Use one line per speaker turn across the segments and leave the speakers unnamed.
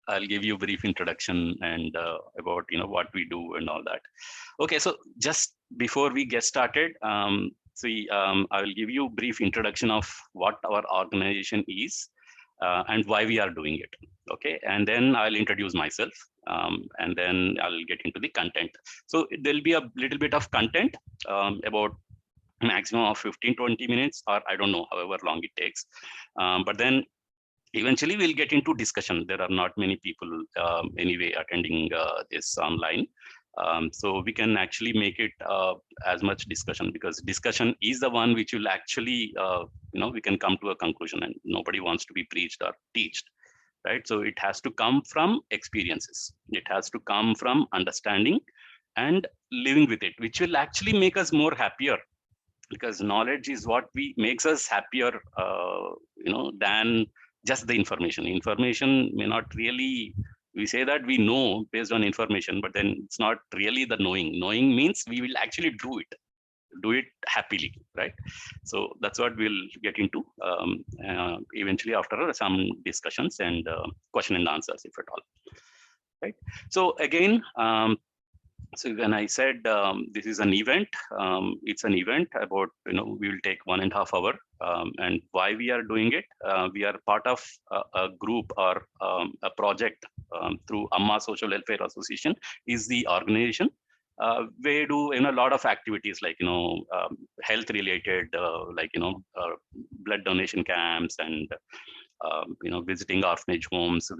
I'll give you a brief introduction and about what we do and all that. Okay, so just before we get started, I will give you a brief introduction of what our organization is and why we are doing it. Okay, and then I'll introduce myself, and then I'll get into the content. So there'll be a little bit of content about maximum of 15-20 minutes, or I don't know, however long it takes. But then eventually we'll get into discussion. There are not many people anyway attending this online. So we can actually make it as much discussion, because discussion is the one which will actually, we can come to a conclusion, and nobody wants to be preached or taught, right? So it has to come from experiences. It has to come from understanding and living with it, which will actually make us more happier, because knowledge is what makes us happier, than just the information. Information may not really, we say that we know based on information, but then it's not really the knowing. Knowing means we will actually do it happily, right? So that's what we'll get into eventually after some discussions and question and answers, if at all, right? So again, so when I said this is an event, it's an event about, we will take 1.5 hours. And why we are doing it? We are part of a group or a project through Amma Social Welfare Association is the organization. We do a lot of activities like health related, blood donation camps, and visiting orphanage homes,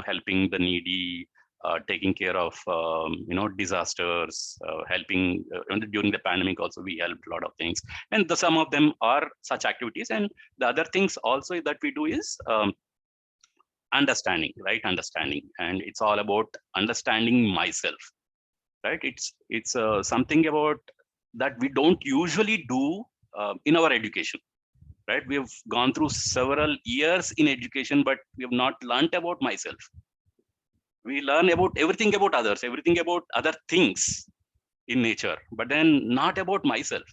helping the needy, taking care of disasters, helping during the pandemic. Also we helped a lot of things, and some of them are such activities. And the other things also that we do is understanding, and it's all about understanding myself, right? It's something about that we don't usually do in our education, right? We have gone through several years in education, but we have not learned about myself. We learn about everything about others, everything about other things in nature, but then not about myself.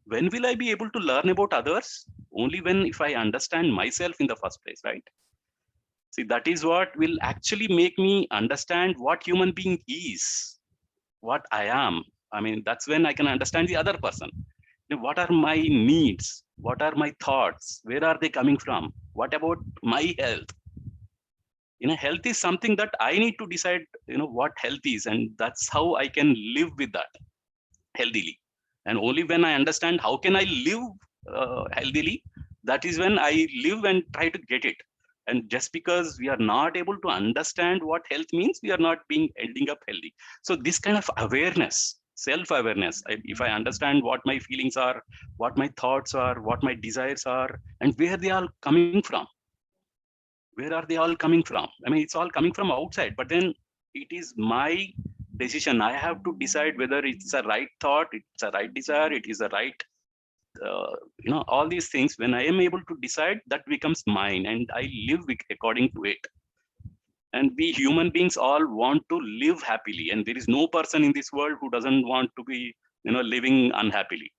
When will I be able to learn about others? Only when, if I understand myself in the first place, right? See, that is what will actually make me understand what human being is, what I am. I mean, that's when I can understand the other person. What are my needs? What are my thoughts? Where are they coming from? What about my health? Health is something that I need to decide, what health is, and that's how I can live with that healthily. And only when I understand how can I live healthily, that is when I live and try to get it. And just because we are not able to understand what health means, we are not ending up healthy. So this kind of awareness, self-awareness, if I understand what my feelings are, what my thoughts are, what my desires are, and where they are coming from, where are they all coming from? I mean, it's all coming from outside, but then it is my decision. I have to decide whether it's a right thought, it's a right desire, it is a right, all these things. When I am able to decide, that becomes mine, and I live according to it. And we human beings all want to live happily, and there is no person in this world who doesn't want to be, living unhappily.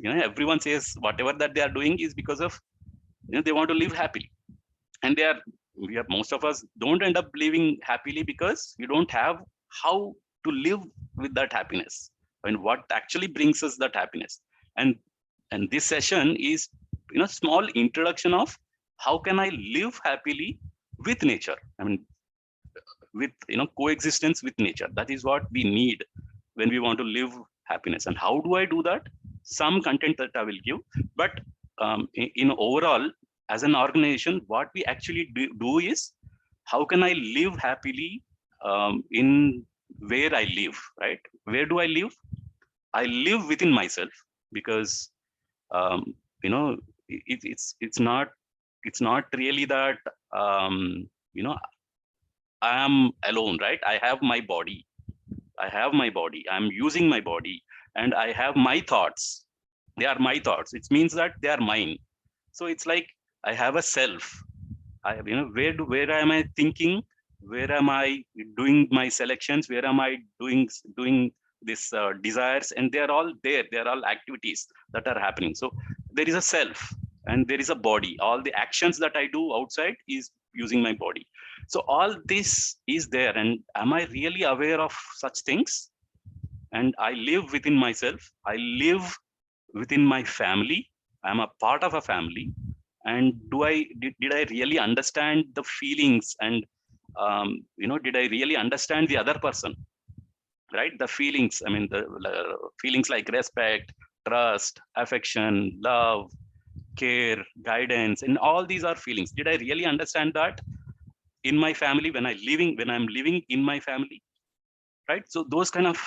Everyone says whatever that they are doing is because of, they want to live happily, and most of us don't end up living happily because we don't have how to live with that happiness, and what actually brings us that happiness. And this session is, small introduction of how can I live happily with nature. I mean, with, coexistence with nature. That is what we need when we want to live happiness. And how do I do that? Some content that I will give, but in overall, as an organization, what we actually do is, how can I live happily in where I live, right? Where do I live? I live within myself, because it's not really that I am alone, right? I have my body. I'm using my body, and I have my thoughts. They are my thoughts. It means that they are mine. So it's like I have a self. Where am I thinking? Where am I doing my selections? Where am I doing this desires? And they are all there. They are all activities that are happening. So there is a self and there is a body. All the actions that I do outside is using my body. So all this is there, and am I really aware of such things? And I live within myself. I live within my family. I'm a part of a family. And did I really understand the feelings, and did I really understand the other person? Right, the feelings, I mean, the feelings like respect, trust, affection, love, care, guidance, and all these are feelings. Did I really understand that in my family when I'm living in my family? Right, so those kind of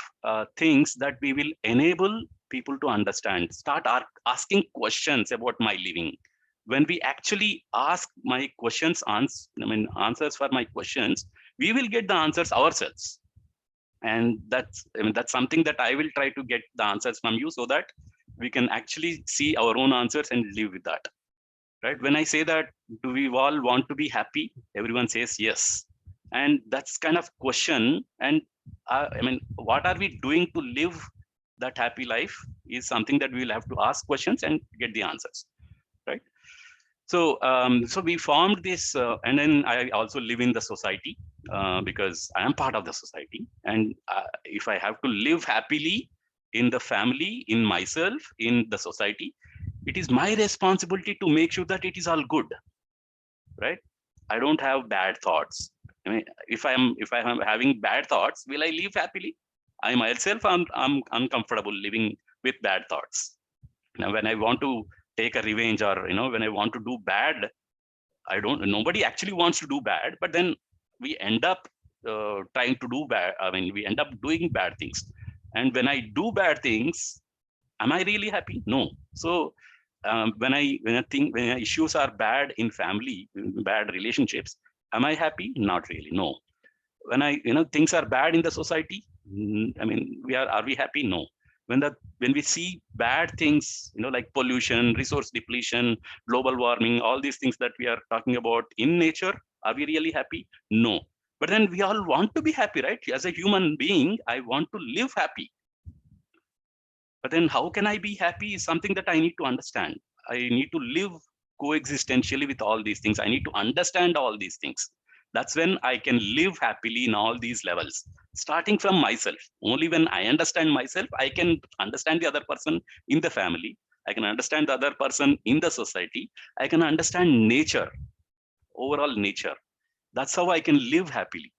things that we will enable people to understand, start asking questions about my living. When we actually ask my questions, answers for my questions, we will get the answers ourselves. And that's something that I will try to get the answers from you, so that we can actually see our own answers and live with that. Right, when I say that, do we all want to be happy? Everyone says yes. And that's kind of question. And what are we doing to live that happy life is something that we will have to ask questions and get the answers. Right, so we formed this, and then I also live in the society, because I am part of the society. And if I have to live happily in the family, in myself, in the society, it is my responsibility to make sure that it is all good. Right? I don't have bad thoughts. I mean, if I am having bad thoughts, will I live happily? I myself I'm uncomfortable living with bad thoughts. Now, when I want to take a revenge, or when I want to do bad, nobody actually wants to do bad, but then we end up trying to do bad. I mean, we end up doing bad things. And when I do bad things, am I really happy? No. So when issues are bad in family, bad relationships, am I happy? Not really. No. When things are bad in the society, I mean, are we happy? No. When we see bad things, like pollution, resource depletion, global warming, all these things that we are talking about in nature, are we really happy? No. But then we all want to be happy, right? As a human being, I want to live happy. But then how can I be happy is something that I need to understand. I need to live coexistentially with all these things. I need to understand all these things. That's when I can live happily in all these levels, starting from myself. Only when I understand myself, I can understand the other person in the family. I can understand the other person in the society. I can understand nature, overall nature. That's how I can live happily.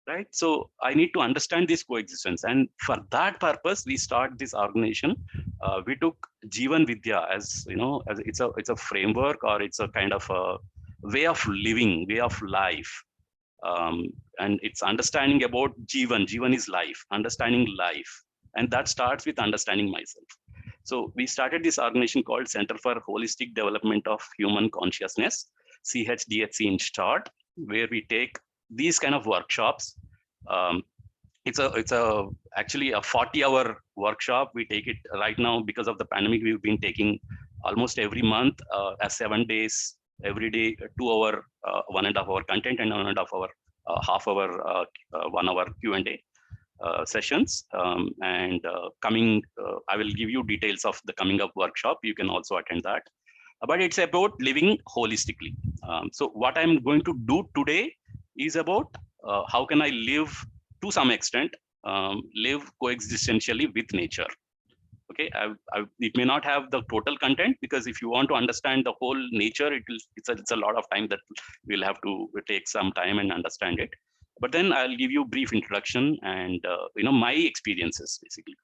Right, so I need to understand this coexistence, and for that purpose we start this organization. We took Jeevan Vidya as as it's a framework, or it's a kind of a way of living, way of life. um, and it's understanding about Jeevan is life, understanding life. And that starts with understanding myself. So we started this organization called Center for Holistic Development of Human Consciousness, CHDHC in short, where we take these kind of workshops. Um, it's a actually a 40-hour workshop. We take it right now because of the pandemic. We've been taking almost every month, as 7 days, every day, 2 hour, 1.5 hour content, and 1.5 hour, half hour, 1 hour Q&A sessions. And coming, I will give you details of the coming up workshop. You can also attend that. But it's about living holistically. So what I'm going to do today is about how can I live to some extent, live coexistentially with nature. Okay, it may not have the total content, because if you want to understand the whole nature, it's a lot of time that we'll have to take some time and understand it. But then I'll give you a brief introduction and my experiences, basically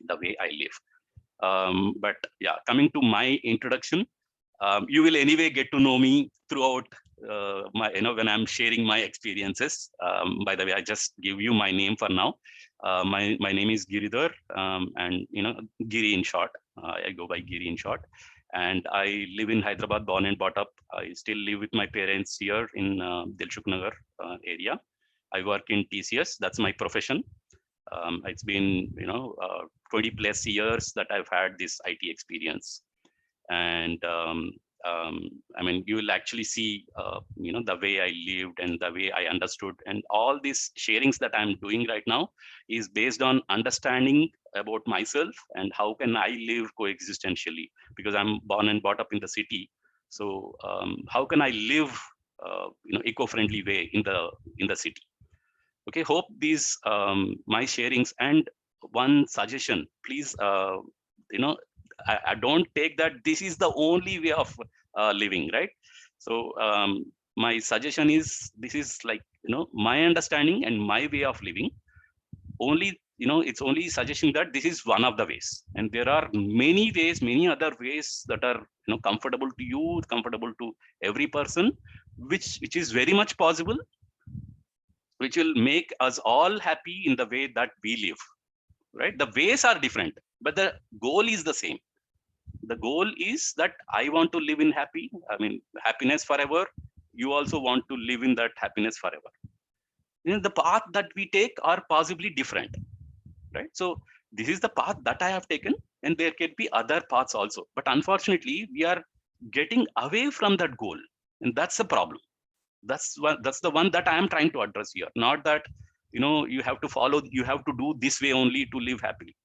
the way I live. But yeah, coming to my introduction, you will anyway get to know me throughout my, when I'm sharing my experiences. By the way, I just give you my name for now. My name is Giridhar, and Giri in short. I go by Giri in short. And I live in Hyderabad, born and brought up. I still live with my parents here in Dilshuk Nagar area. I work in TCS. That's my profession. It's been 20 plus years that I've had this IT experience. And I mean, you will actually see the way I lived and the way I understood, and all these sharings that I'm doing right now is based on understanding about myself and how can I live coexistentially, because I'm born and brought up in the city. So how can I live eco-friendly way in the city. Okay, hope these my sharings, and one suggestion, please, I don't take that this is the only way of living, right? So my suggestion is, this is like, my understanding and my way of living. Only, it's only suggesting that this is one of the ways, and there are many ways, many other ways that are, comfortable to you, comfortable to every person, which is very much possible, which will make us all happy in the way that we live, right? The ways are different, but the goal is the same. The goal is that I want to live in happiness forever. You also want to live in that happiness forever. The path that we take are possibly different, right? So this is the path that I have taken, and there can be other paths also. But unfortunately, we are getting away from that goal, and that's the problem. That's the one that I am trying to address here. Not that you have to follow, you have to do this way only to live happily,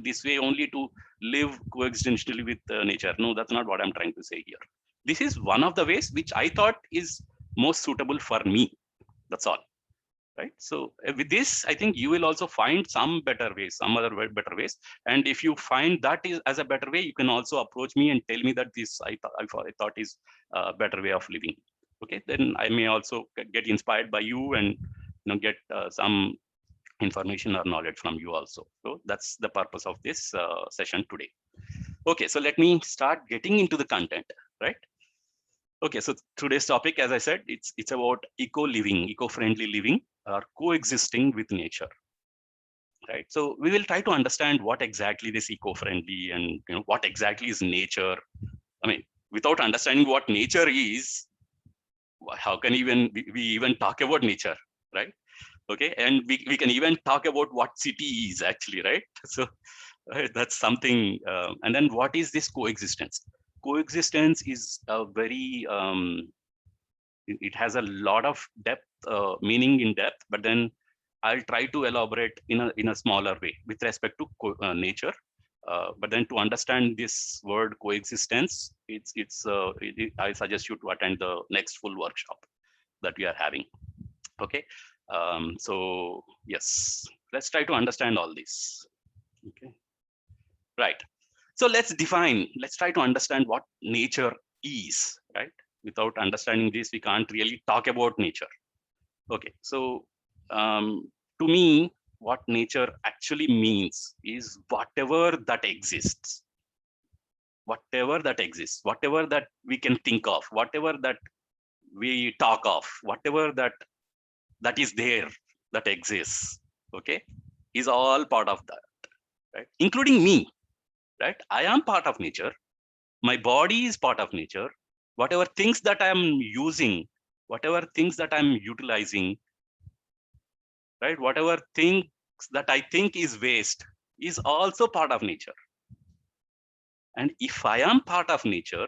this way only to live coexistentially with nature. No, that's not what I'm trying to say here. This is one of the ways which I thought is most suitable for me. That's all. Right. So with this, I think you will also find some better ways, some other better ways. And if you find that is as a better way, you can also approach me and tell me that this I thought is a better way of living. Okay, then I may also get inspired by you and get some information or knowledge from you also. So that's the purpose of this session today. Okay, so let me start getting into the content, right? Okay, so today's topic, as I said, it's about eco-living, eco-friendly living, or coexisting with nature, right? So we will try to understand what exactly this eco-friendly and what exactly is nature. I mean, without understanding what nature is, how can we even talk about nature, right? Okay, and we can even talk about what city is actually, right? So that's something. And then what is this coexistence? Coexistence is a very it has a lot of depth, meaning in depth, but then I'll try to elaborate in a smaller way with respect to nature. But then to understand this word coexistence, I suggest you to attend the next full workshop that we are having. Okay, so yes, let's try to understand all this. Okay, right. So let's try to understand what nature is, right? Without understanding this, we can't really talk about nature. Okay, so to me, what nature actually means is whatever that exists, whatever that we can think of, whatever that we talk of, whatever that is there, that exists, okay, is all part of that, right? Including me, right? I am part of nature. My body is part of nature. Whatever things that I'm using, whatever things that I'm utilizing, right? Whatever things that I think is waste is also part of nature. And if I am part of nature,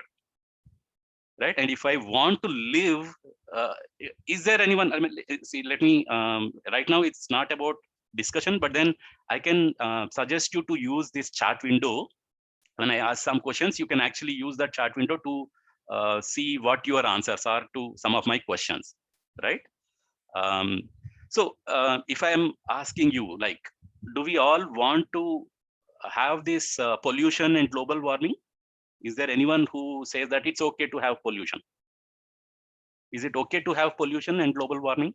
right? And if I want to live, is there anyone, see, let me, right now it's not about discussion, but then I can suggest you to use this chat window. When I ask some questions, you can actually use that chat window to see what your answers are to some of my questions, right? So if I am asking you, like, do we all want to have this pollution and global warming? Is there anyone who says that it's okay to have pollution? Is it okay to have pollution and global warming?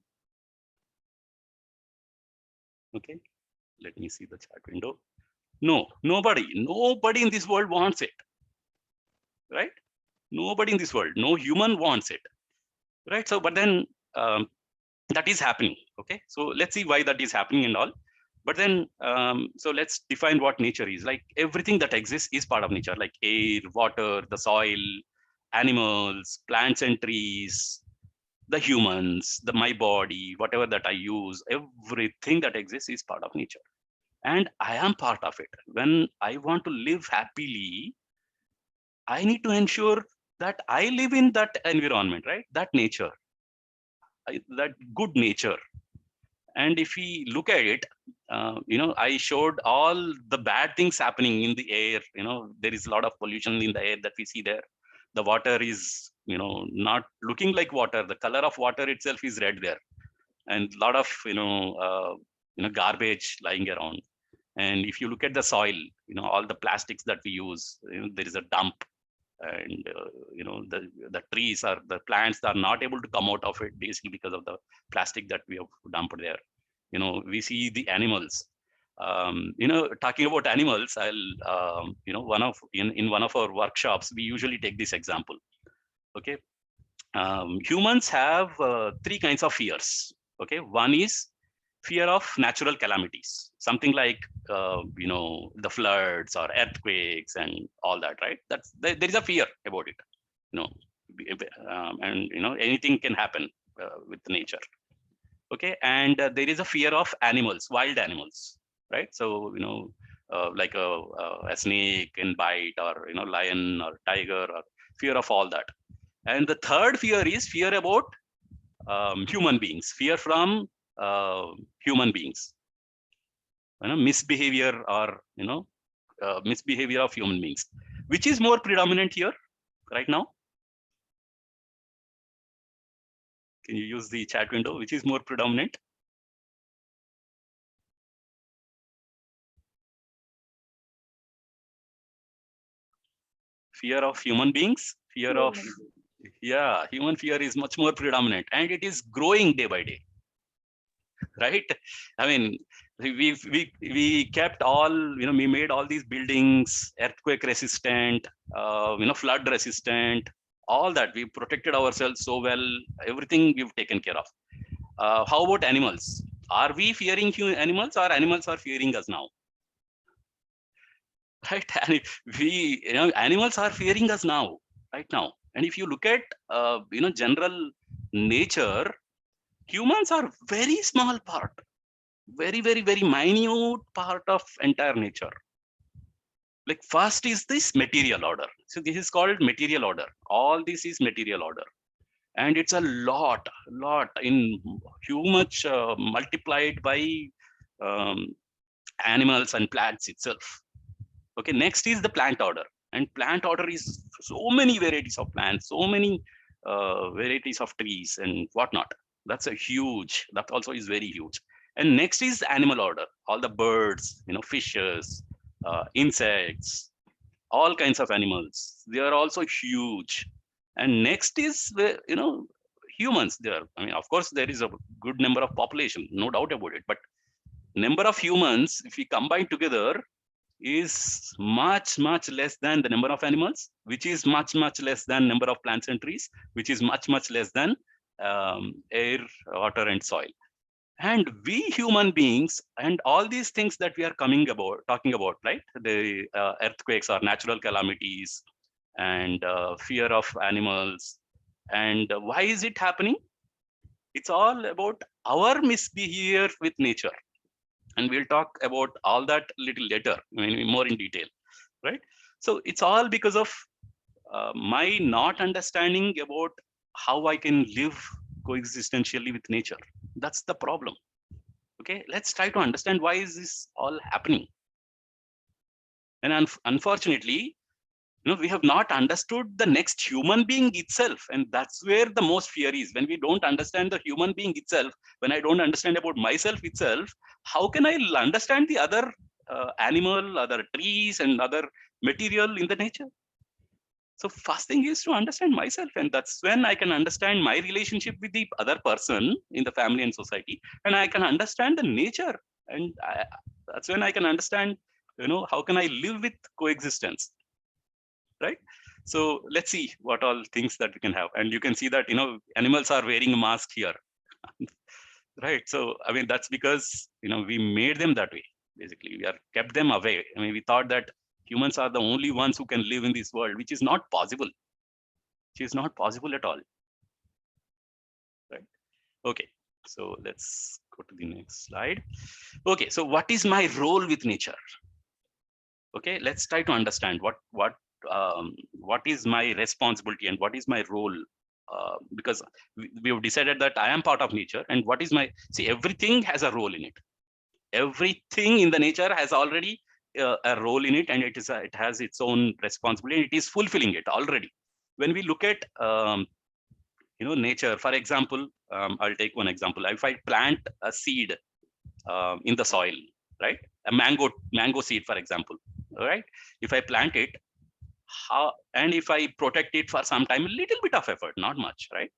Okay, let me see the chat window. No, nobody in this world wants it, right? Nobody in this world, no human wants it, right? So, but then that is happening. Okay, so let's see why that is happening and all. But then, so let's define what nature is. Like everything that exists is part of nature, like air, water, the soil, animals, plants and trees, the humans, my body, whatever that I use, everything that exists is part of nature. And I am part of it. When I want to live happily, I need to ensure that I live in that environment, right? That nature, that good nature. And if we look at it, I showed all the bad things happening in the air. There is a lot of pollution in the air that we see there. The water is not looking like water. The color of water itself is red there, and a lot of garbage lying around. And if you look at the soil, all the plastics that we use, there is a dump. And the trees or the plants are not able to come out of it, basically because of the plastic that we have dumped there. We see the animals. Talking about animals, I'll in one of our workshops we usually take this example. Okay. Humans have three kinds of fears. Okay. One is fear of natural calamities, something like the floods or earthquakes and all that, right? There is a fear about it. And anything can happen with nature. Okay. And there is a fear of animals, wild animals, right? So like a snake can bite, or lion or tiger, or fear of all that. And the third fear is fear about human beings, fear from human beings, misbehavior, or misbehavior of human beings. Which is more predominant here right now? Can you use the chat window? Which is more predominant? Fear of human beings, fear of, yeah, human fear is much more predominant, and it is growing day by day, right? I mean, we kept all, we made all these buildings earthquake resistant, flood resistant, all that. We protected ourselves so well, everything we've taken care of. How about animals? Are we fearing animals, or animals are fearing us now? Right? And animals are fearing us now, right now. And if you look at general nature, humans are very small part, very, very, very minute part of entire nature. Like first is this material order. So this is called material order. All this is material order. And it's a lot in huge multiplied by animals and plants itself. Okay, next is the plant order. And plant order is so many varieties of plants, so many varieties of trees and whatnot. That's that also is very huge. And next is animal order, all the birds, fishes, insects, all kinds of animals. They are also huge. And next is humans. There, I mean, of course, there is a good number of population, no doubt about it. But number of humans, if we combine together, is much less than the number of animals, which is much less than number of plants and trees, which is much less than air, water, and soil. And we human beings and all these things that we are talking about, right? The earthquakes or natural calamities, and fear of animals. And why is it happening? It's all about our misbehavior with nature. And we'll talk about all that little later, more in detail, right? So it's all because of my not understanding about how I can live coexistentially with nature. That's the problem. Okay, let's try to understand why is this all happening. And unfortunately, we have not understood the next human being itself. And that's where the most fear is. When we don't understand the human being itself, when I don't understand about myself itself, how can I understand the other animal, other trees, and other material in the nature? So first thing is to understand myself. And that's when I can understand my relationship with the other person in the family and society. And I can understand the nature. And that's when I can understand, how can I live with coexistence? Right? So let's see what all things that we can have. And you can see that, animals are wearing a mask here. Right? So, I mean, that's because, we made them that way. Basically, we are kept them away. I mean, we thought that humans are the only ones who can live in this world, which is not possible. Which is not possible at all. Right? Okay. So let's go to the next slide. Okay. So what is my role with nature? Okay. Let's try to understand what is my responsibility and what is my role, because we have decided that I am part of nature. And what is my, see, everything has a role in it. Everything in the nature has already a role in it, and it has its own responsibility. It is fulfilling it already. when we look at nature, for example, I'll take one example. If I plant a seed in the soil, right, a mango seed, for example, right, if I plant it, and if I protect it for some time, a little bit of effort, not much, right,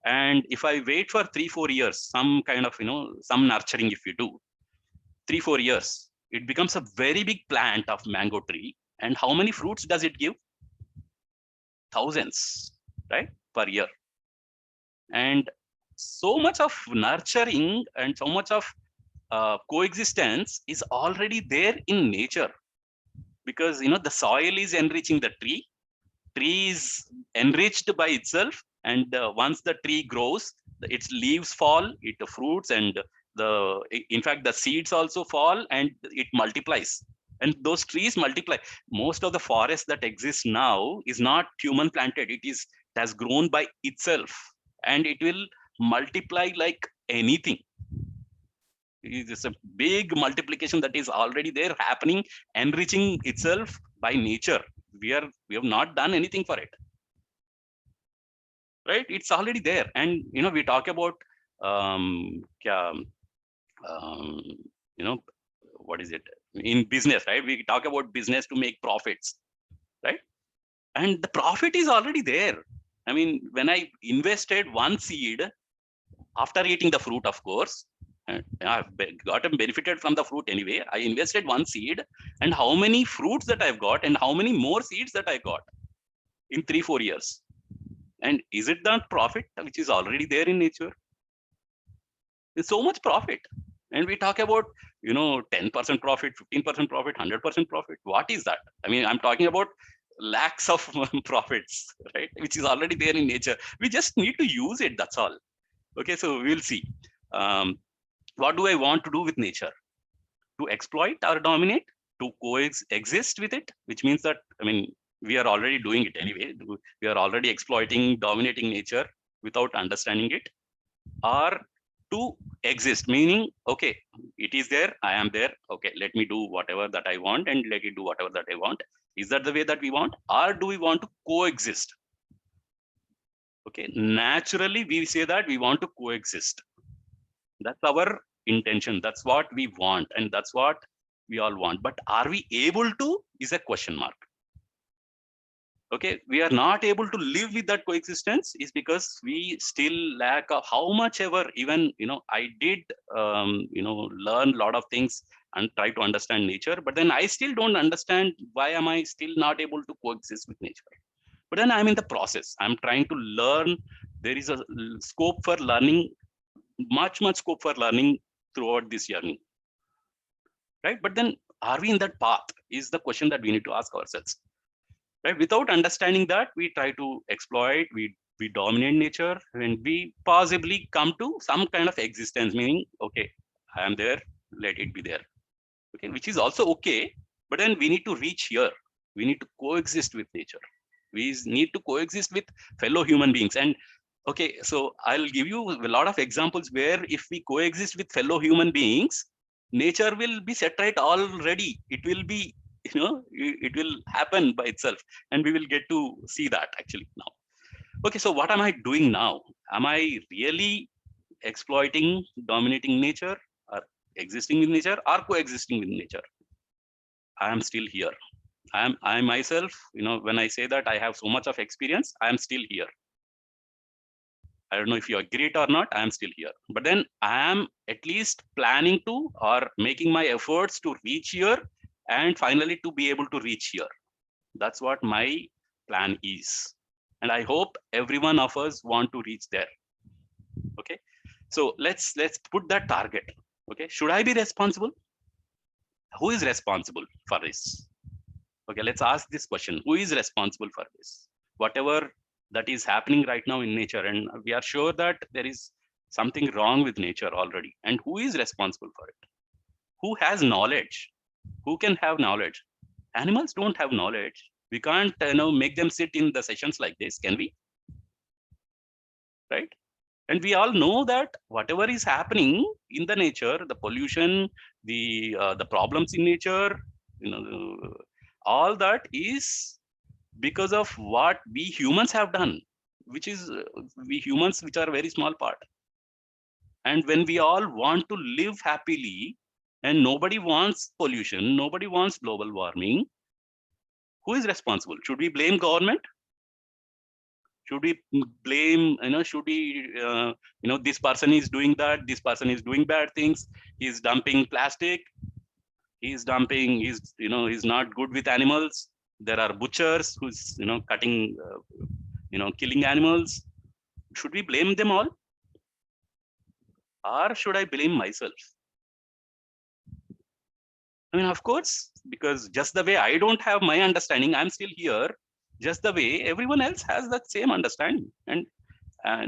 and if I wait for 3-4 years, some kind of some nurturing, if you do 3-4 years, it becomes a very big plant of mango tree. And how many fruits does it give? Thousands, right, per year. And so much of nurturing and so much of coexistence is already there in nature, because the soil is enriching the tree is enriched by itself, and once the tree grows, its leaves fall, it fruits, and in fact the seeds also fall, and it multiplies, and those trees multiply. Most of the forest that exists now is not human planted. It has grown by itself, and it will multiply like anything. It's a big multiplication that is already there happening, enriching itself by nature. We have not done anything for it, right? It's already there. And we talk about um, what is it in business, right? We talk about business to make profits, right? And the profit is already there. I mean, when I invested one seed, after eating the fruit, of course, I've gotten benefited from the fruit anyway. I invested one seed, and how many fruits that I've got, and how many more seeds that I got in 3-4 years. And is it that profit which is already there in nature? There's so much profit. And we talk about 10% profit, 15% profit, 100% profit. What is that? I mean, I'm talking about lakhs of profits, right, which is already there in nature. We just need to use it, that's all. Okay, so we'll see. What do I want to do with nature? To exploit or dominate? To coexist with it? Which means that, I mean, we are already doing it anyway. We are already exploiting, dominating nature without understanding it. Or to exist, meaning, okay, it is there, I am there. Okay, let me do whatever that I want, and let it do whatever that I want. Is that the way that we want? Or do we want to coexist? Okay, naturally, we say that we want to coexist. That's our intention. That's what we want, and that's what we all want. But are we able to is a question mark. Okay, we are not able to live with that coexistence is because we still lack of how much ever, even, I did, learn a lot of things and try to understand nature, but then I still don't understand why am I still not able to coexist with nature. But then I'm in the process. I'm trying to learn. There is a scope for learning, much scope for learning throughout this journey, right? But then are we in that path is the question that we need to ask ourselves, right? Without understanding that, we try to exploit, we dominate nature, and we possibly come to some kind of existence, meaning, okay, I am there, let it be there. Okay, which is also okay, but then we need to reach here. We need to coexist with nature. We need to coexist with fellow human beings. And okay, so I'll give you a lot of examples where if we coexist with fellow human beings, nature will be set right already. It will be, it will happen by itself, and we will get to see that actually now. Okay, so what am I doing now? Am I really exploiting, dominating nature, or existing with nature, or coexisting with nature? I am still here. I myself, when I say that I have so much of experience, I am still here. I don't know if you agree it or not, I am still here. But then I am at least planning to, or making my efforts to reach here, and finally to be able to reach here. That's what my plan is. And I hope every one of us want to reach there. Okay. So let's put that target. Okay. Should I be responsible? Who is responsible for this? Okay, let's ask this question. Who is responsible for this? Whatever that is happening right now in nature, and we are sure that there is something wrong with nature already. And who is responsible for it? Who has knowledge? Who can have knowledge? Animals don't have knowledge. We can't make them sit in the sessions like this, can we? Right? And we all know that whatever is happening in the nature, the pollution, the problems in nature, all that is because of what we humans have done, which is we humans, which are a very small part. And when we all want to live happily and nobody wants pollution, nobody wants global warming, who is responsible? Should we blame government? Should we blame, should we, this person is doing that, this person is doing bad things, he's dumping plastic, he's dumping, he's not good with animals. There are butchers who's, cutting, killing animals. Should we blame them all? Or should I blame myself? I mean, of course, because just the way I don't have my understanding, I'm still here, just the way everyone else has that same understanding. And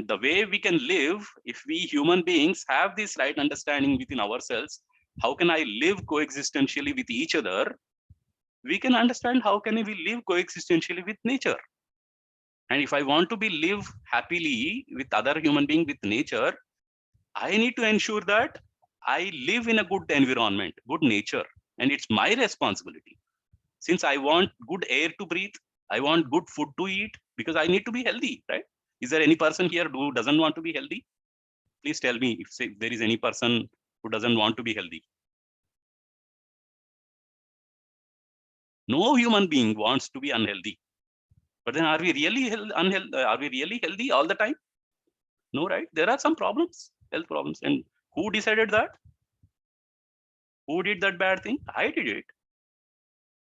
the way we can live, if we human beings have this right understanding within ourselves, how can I live coexistentially with each other? We can understand how can we live coexistentially with nature. And if I want to be live happily with other human being, with nature, I need to ensure that I live in a good environment, good nature, and it's my responsibility. Since I want good air to breathe, I want good food to eat, because I need to be healthy, right? Is there any person here who doesn't want to be healthy? Please tell me if there is any person who doesn't want to be healthy. No human being wants to be unhealthy. But then are we really unhealthy? Are we really healthy all the time? No, right? There are some problems, health problems. And who decided that? Who did that bad thing? I did it.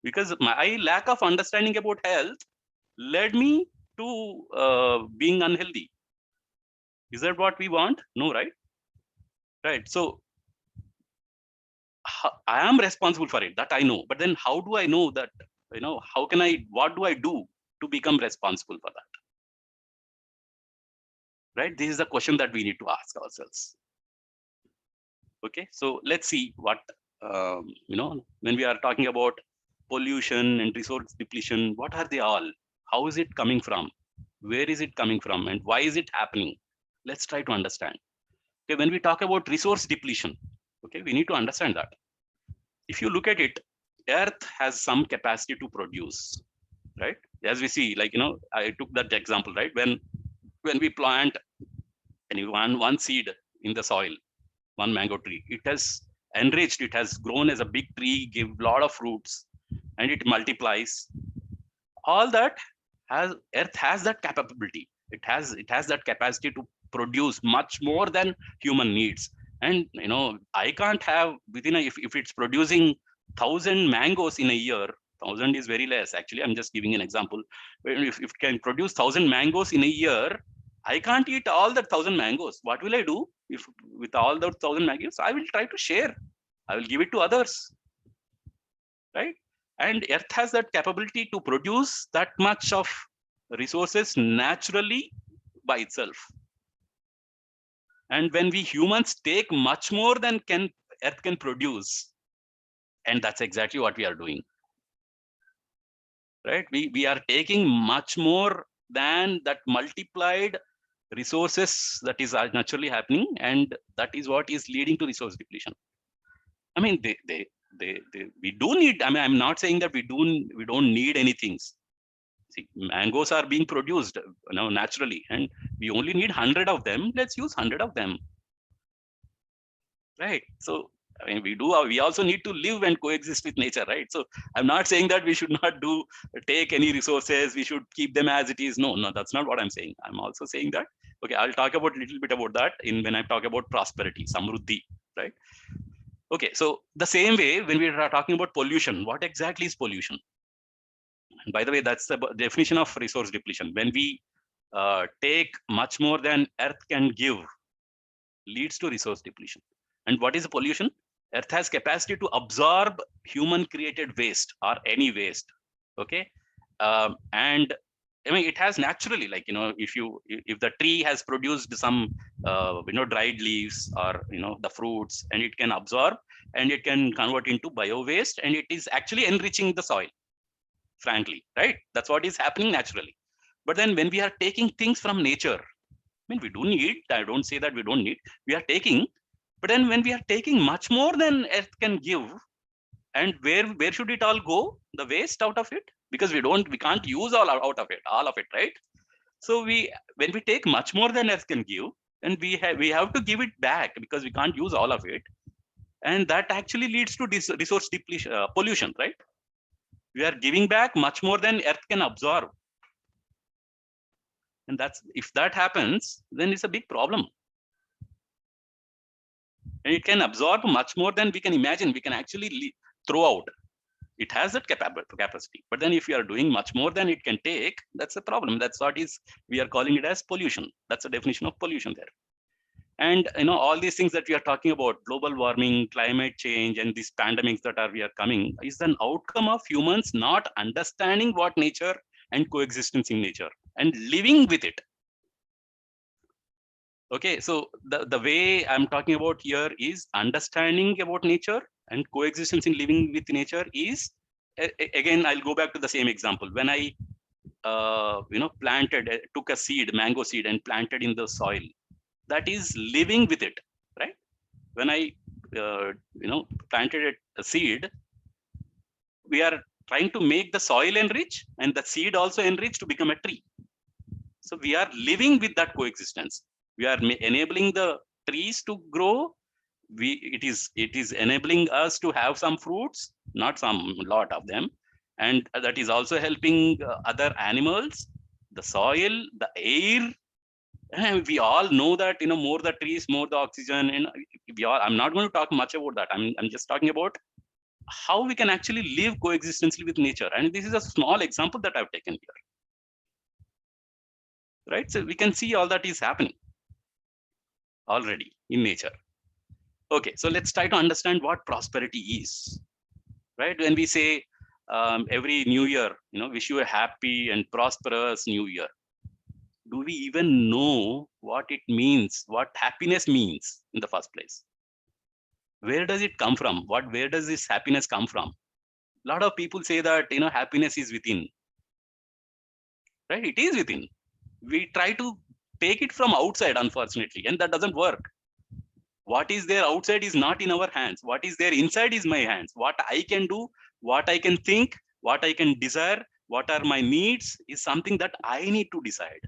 Because my lack of understanding about health led me to being unhealthy. Is that what we want? No, right? Right. So I am responsible for it, that I know. But then how do I know that, how can I, what do I do to become responsible for that? Right? This is the question that we need to ask ourselves. Okay, so let's see what, when we are talking about pollution and resource depletion, what are they all? How is it coming from? Where is it coming from? And why is it happening? Let's try to understand. Okay, when we talk about resource depletion, okay, we need to understand that. If you look at it, Earth has some capacity to produce, right? As we see, like, I took that example, right? When we plant one seed in the soil, one mango tree, it has enriched, it has grown as a big tree, give a lot of fruits, and it multiplies. All that Earth has that capability. It has that capacity to produce much more than human needs. And I can't have within if it's producing 1,000 mangoes in a year, 1,000 is very less. Actually, I'm just giving an example. If it can produce 1,000 mangoes in a year, I can't eat all that 1,000 mangoes. What will I do? If with all those 1,000 mangoes, I will try to share. I will give it to others, right? And Earth has that capability to produce that much of resources naturally by itself. And when we humans take much more than Earth can produce, and that's exactly what we are doing, right? We are taking much more than that multiplied resources that is naturally happening, and that is what is leading to resource depletion. I mean, we do need. I mean, I'm not saying that we don't need anything. See, mangoes are being produced, naturally, and we only need 100 of them. Let's use 100 of them, right? So, I mean, we also need to live and coexist with nature, right? So I'm not saying that we should not take any resources, we should keep them as it is. No, that's not what I'm saying. I'm also saying that, okay, I'll talk about a little bit about that when I talk about prosperity, samruddhi, right? Okay, so the same way, when we are talking about pollution, what exactly is pollution? And by the way, that's the definition of resource depletion. When we take much more than Earth can give, leads to resource depletion. And what is pollution? Earth has capacity to absorb human created waste or any waste. Okay. And I mean, it has naturally, like, if the tree has produced some, dried leaves or, the fruits, and it can absorb and it can convert into bio waste, and it is actually enriching the soil, frankly, right? That's what is happening naturally. But then when we are taking things from nature, I mean, we do need, I don't say that we don't need, we are taking, but then when we are taking much more than Earth can give, and where should it all go? The waste out of it? because we can't use all out of it, right? So when we take much more than Earth can give, and we have to give it back because we can't use all of it, and that actually leads to resource depletion, pollution, right? We are giving back much more than Earth can absorb, and if that happens, then it's a big problem. And it can absorb much more than we can imagine. We can actually throw out. It has that capacity, but then if you are doing much more than it can take, that's a problem. That's what we are calling it as pollution. That's the definition of pollution there. And all these things that we are talking about, global warming, climate change, and these pandemics that we are coming, is an outcome of humans not understanding what nature and coexistence in nature and living with it. Okay, so the way I'm talking about here is understanding about nature and coexistence in living with nature is, again, I'll go back to the same example. When I took a seed, mango seed, and planted in the soil, that is living with it, right? When I planted a seed, we are trying to make the soil enrich and the seed also enrich to become a tree. So we are living with that coexistence. We are enabling the trees to grow. It is enabling us to have some fruits, not some lot of them, and that is also helping other animals, the soil, the air. And we all know that more the trees, more the oxygen, and I'm not going to talk much about that. I'm just talking about how we can actually live coexistently with nature, and this is a small example that I've taken here, right? So we can see all that is happening already in nature. Okay, so let's try to understand what prosperity is, right? When we say every new year, wish you a happy and prosperous new year, do we even know what it means, what happiness means in the first place? Where does it come from? Where does this happiness come from? A lot of people say that happiness is within, right? It is within. We try to take it from outside, unfortunately, and that doesn't work. What is there outside is not in our hands. What is there inside is my hands. What I can do, what I can think, what I can desire, what are my needs is something that I need to decide,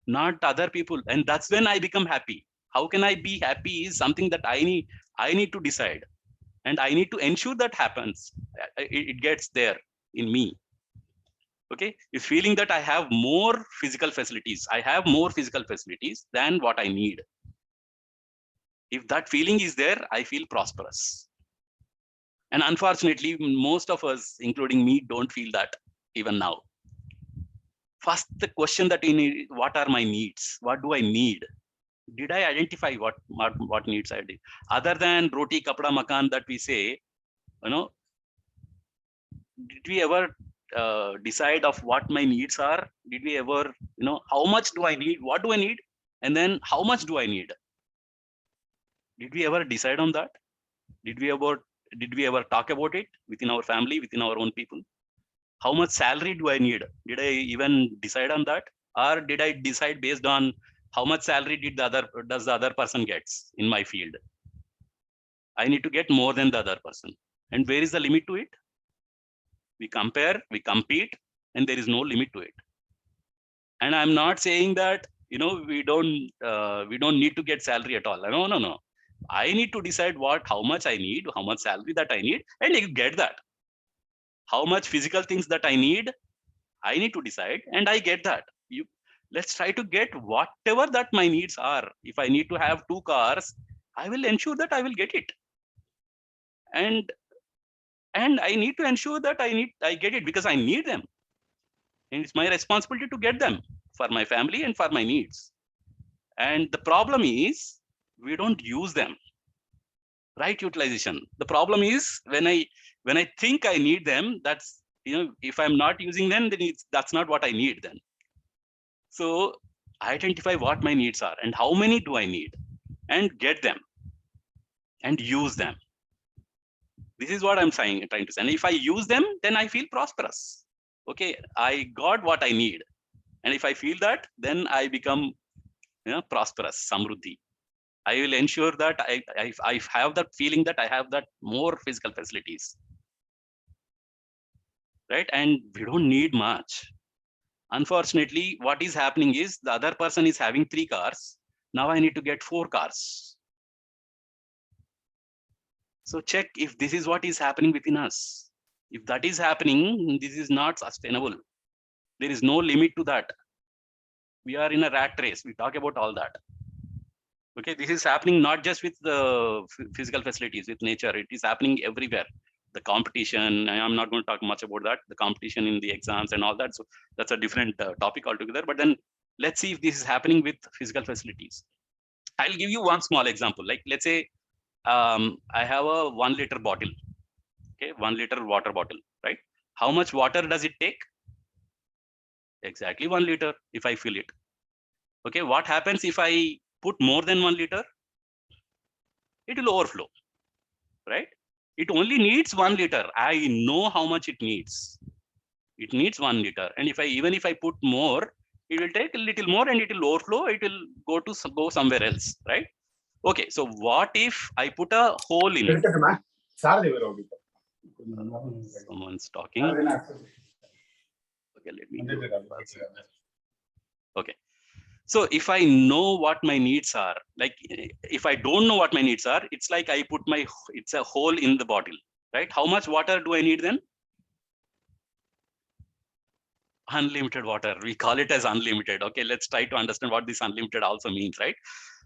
not other people. And that's when I become happy. How can I be happy is something that I need to decide, and I need to ensure that happens. It gets there in me. Okay, is feeling that I have more physical facilities. I have more physical facilities than what I need. If that feeling is there, I feel prosperous. And unfortunately, most of us, including me, don't feel that even now. First, the question that you need, what are my needs? What do I need? Did I identify what needs I did? Other than roti, kapda, makan that we say, did we ever decide of what my needs are? Did we ever, how much do I need? What do I need? And then how much do I need? Did we ever decide on that? Did we ever talk about it within our family, within our own people? How much salary do I need? Did I even decide on that? Or did I decide based on how much salary does the other person gets in my field? I need to get more than the other person. And where is the limit to it? We compare, we compete, and there is no limit to it. And I'm not saying that we don't need to get salary at all. No. I need to decide how much I need, how much salary that I need, and I get that. How much physical things that I need to decide, and I get that. Let's try to get whatever that my needs are. If I need to have 2 cars, I will ensure that I will get it. And I need to ensure that I get it because I need them. And it's my responsibility to get them for my family and for my needs. And the problem is we don't use them. Right utilization. The problem is when I think I need them, that's if I'm not using them, then that's not what I need then. So identify what my needs are and how many do I need, and get them and use them. This is what I'm trying to say. And if I use them, then I feel prosperous. Okay, I got what I need. And if I feel that, then I become prosperous, samruddhi. I will ensure that I have that feeling that I have that more physical facilities. right? And we don't need much. Unfortunately, what is happening is the other person is having 3 cars. Now I need to get 4 cars. So check if this is what is happening within us. If that is happening, this is not sustainable. There is no limit to that. We are in a rat race. We talk about all that. Okay, this is happening not just with the physical facilities, with nature. It is happening everywhere. The competition, I'm not going to talk much about that. The competition in the exams and all that. So that's a different topic altogether. But then let's see if this is happening with physical facilities. I'll give you one small example. Like let's say I have a 1 liter bottle. Okay, 1 liter water bottle, right? How much water does it take? Exactly 1 liter if I fill it. Okay, what happens if I put more than 1 liter? It will overflow, right? It only needs 1 liter. I know how much it needs. It needs 1 liter. And even if I put more, it will take a little more and it will overflow. It will go somewhere else, right? Okay, so what if I put a hole in it? Someone's talking. Okay, let me. Okay. So if I know what my needs are, like if I don't know what my needs are, it's like it's a hole in the bottle, right? How much water do I need then? Unlimited water. We call it as unlimited. Okay, let's try to understand what this unlimited also means, right?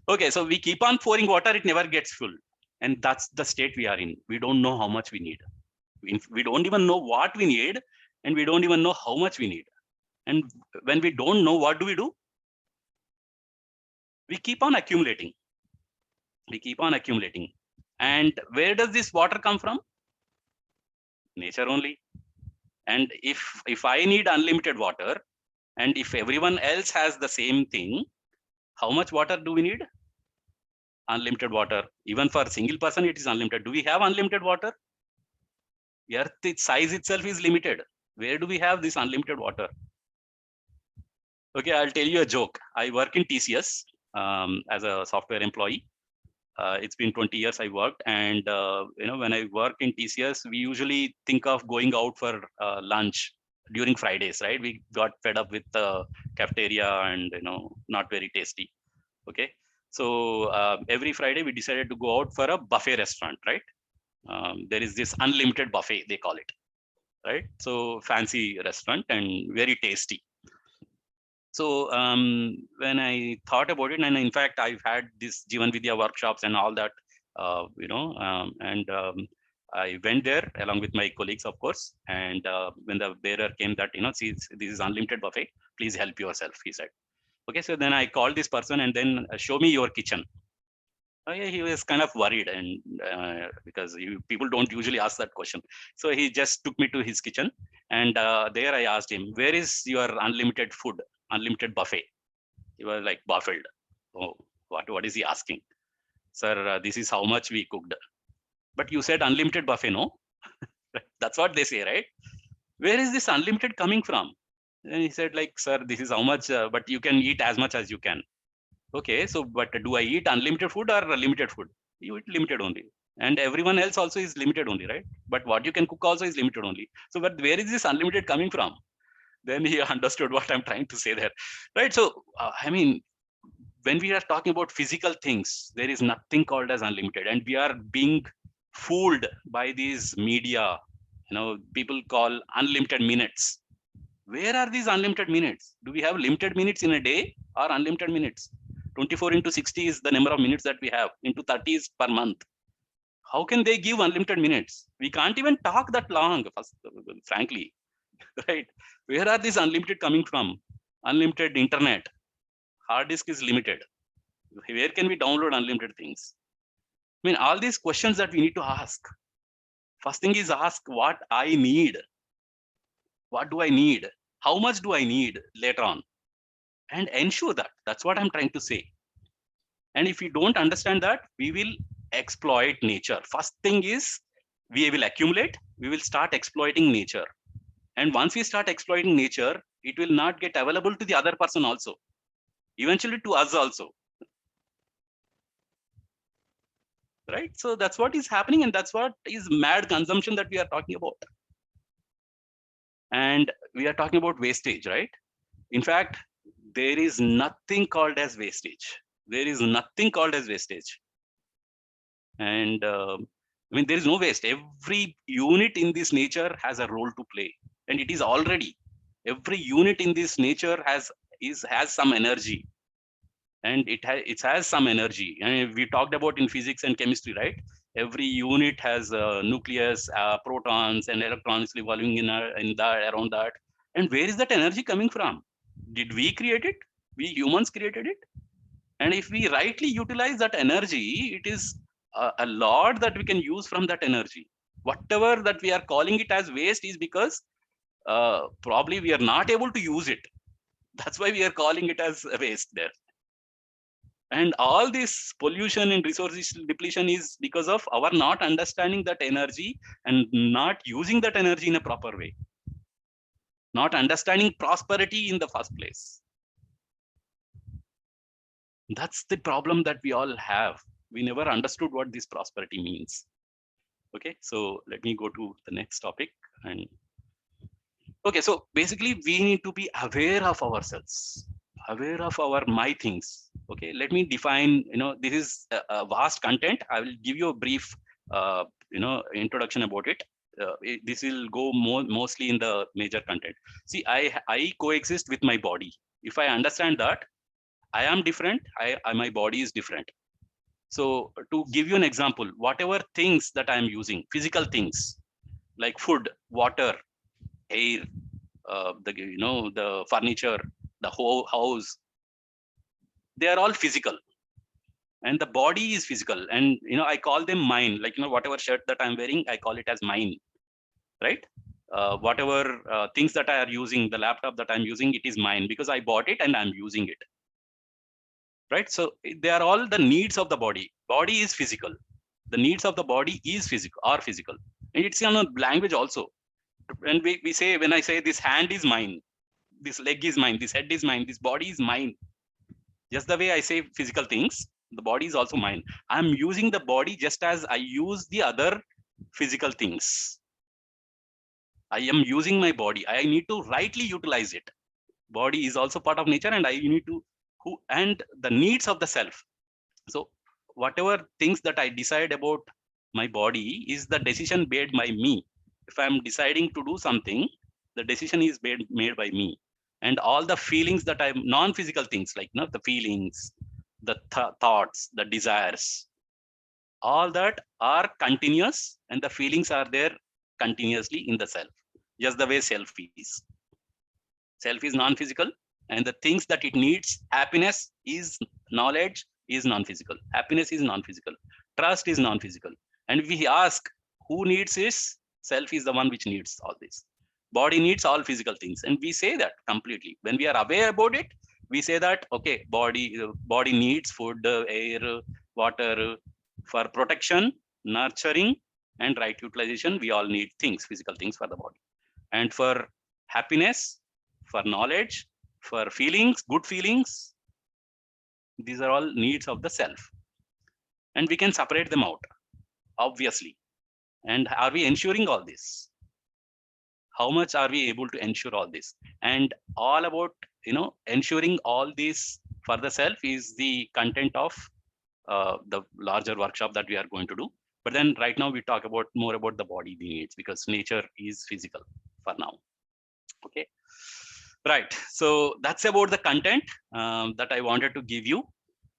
Okay, so we keep on pouring water, it never gets full. And that's the state we are in. We don't know how much we need. We don't even know what we need, and we don't even know how much we need. And when we don't know, what do? We keep on accumulating. We keep on accumulating. And where does this water come from? Nature only. And if I need unlimited water, and if everyone else has the same thing, how much water do we need? Unlimited water. Even for a single person, it is unlimited. Do we have unlimited water? The earth, its size itself is limited. Where do we have this unlimited water? Okay, I'll tell you a joke. I work in TCS as a software employee. It's been 20 years I worked, and when I work in TCS, we usually think of going out for lunch during Fridays, right? We got fed up with the cafeteria and not very tasty. Okay, so every Friday we decided to go out for a buffet restaurant, right? There is this unlimited buffet, they call it, right? So fancy restaurant and very tasty. So when I thought about it, and in fact, I've had this Jivan Vidya workshops and all that, I went there along with my colleagues, of course. And when the bearer came that, see, this is unlimited buffet, please help yourself, he said. Okay, so then I called this person and then show me your kitchen. Yeah, he was kind of worried, and because people don't usually ask that question. So he just took me to his kitchen, and there I asked him, where is your unlimited food, unlimited buffet? He was like baffled. Oh, what is he asking? Sir, this is how much we cooked. But you said unlimited buffet, no? That's what they say, right? Where is this unlimited coming from? And he said, like, sir, this is how much, but you can eat as much as you can. Okay, so but do I eat unlimited food or limited food? You eat limited only, and everyone else also is limited only, right? But what you can cook also is limited only. So, but where is this unlimited coming from? Then he understood what I'm trying to say there, right? So, I mean, when we are talking about physical things, there is nothing called as unlimited, and we are being fooled by these media. People call unlimited minutes. Where are these unlimited minutes? Do we have limited minutes in a day or unlimited minutes? 24 into 60 is the number of minutes that we have, into 30 is per month. How can they give unlimited minutes? We can't even talk that long, frankly, right? Where are these unlimited coming from? Unlimited internet, hard disk is limited. Where can we download unlimited things? I mean, all these questions that we need to ask. First thing is ask what I need. What do I need? How much do I need later on? And ensure that. That's what I'm trying to say. And if we don't understand that, we will exploit nature. First thing is we will accumulate, we will start exploiting nature. And once we start exploiting nature, it will not get available to the other person also, eventually to us also. Right? So that's what is happening, and that's what is mad consumption that we are talking about. And we are talking about wastage, right? In fact, there is nothing called as wastage. There is nothing called as wastage. And I mean, there is no waste. Every unit in this nature has a role to play, and it is already, every unit in this nature has some energy, and it has some energy. And we talked about in physics and chemistry, right? Every unit has a nucleus, protons and electrons revolving in that, around that. And where is that energy coming from? Did we create it? We humans created it. And if we rightly utilize that energy, it is a lot that we can use from that energy. Whatever that we are calling it as waste is because probably we are not able to use it. That's why we are calling it as a waste there. And all this pollution and resources depletion is because of our not understanding that energy and not using that energy in a proper way, not understanding prosperity in the first place. That's the problem that we all have. We never understood what this prosperity means. Okay, so let me go to the next topic. And okay, so basically we need to be aware of ourselves, aware of our my things. Okay, let me define, this is a vast content. I will give you a brief introduction about it. This will go mostly in the major content. See, I coexist with my body. If I understand that I am different, my body is different. So to give you an example, whatever things that I am using, physical things like food, water, air, the furniture, the whole house, they are all physical, and the body is physical. And I call them mine. Like whatever shirt that I'm wearing, I call it as mine, right? Whatever things that I are using, the laptop that I'm using, it is mine because I bought it and I'm using it, right? So they are all the needs of the body. Body is physical. The needs of the body is physical, are physical, and it's in a language also. When we say, when I say this hand is mine, this leg is mine, this head is mine, this body is mine. Just the way I say physical things, the body is also mine. I'm using the body just as I use the other physical things. I am using my body. I need to rightly utilize it. Body is also part of nature, and I need to and the needs of the self. So whatever things that I decide about my body is the decision made by me. If I'm deciding to do something, the decision is made by me. And all the feelings that I'm non-physical things, like the feelings, the thoughts, the desires, all that are continuous, and the feelings are there continuously in the self, just the way self is. Self is non-physical, and the things that it needs, happiness is knowledge, is non-physical. Happiness is non-physical. Trust is non-physical. And we ask, who needs this? Self is the one which needs all this. Body needs all physical things, and we say that completely. When we are aware about it, we say that okay, body needs food, air, water for protection, nurturing, and right utilization. We all need things, physical things for the body, and for happiness, for knowledge, for feelings, good feelings. These are all needs of the self, and we can separate them out, obviously. And are we ensuring all this? How much are we able to ensure all this? And all about ensuring all this for the self is the content of the larger workshop that we are going to do. But then right now we talk about more about the body needs, because nature is physical for now. Okay, right. So that's about the content that I wanted to give you.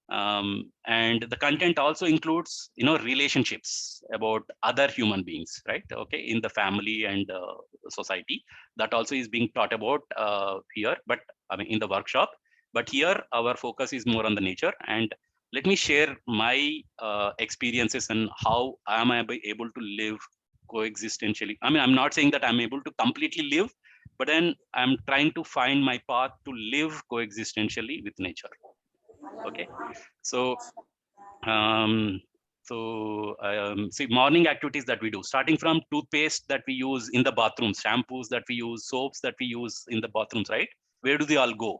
And the content also includes relationships about other human beings, right? Okay, in the family and society, that also is being taught about here, but I mean in the workshop. But here our focus is more on the nature. And let me share my experiences and how am I able to live coexistentially. I mean, I'm not saying that I'm able to completely live, but then I'm trying to find my path to live coexistentially with nature. Okay, so see, morning activities that we do, starting from toothpaste that we use in the bathrooms, shampoos that we use, soaps that we use in the bathrooms, right? Where do they all go?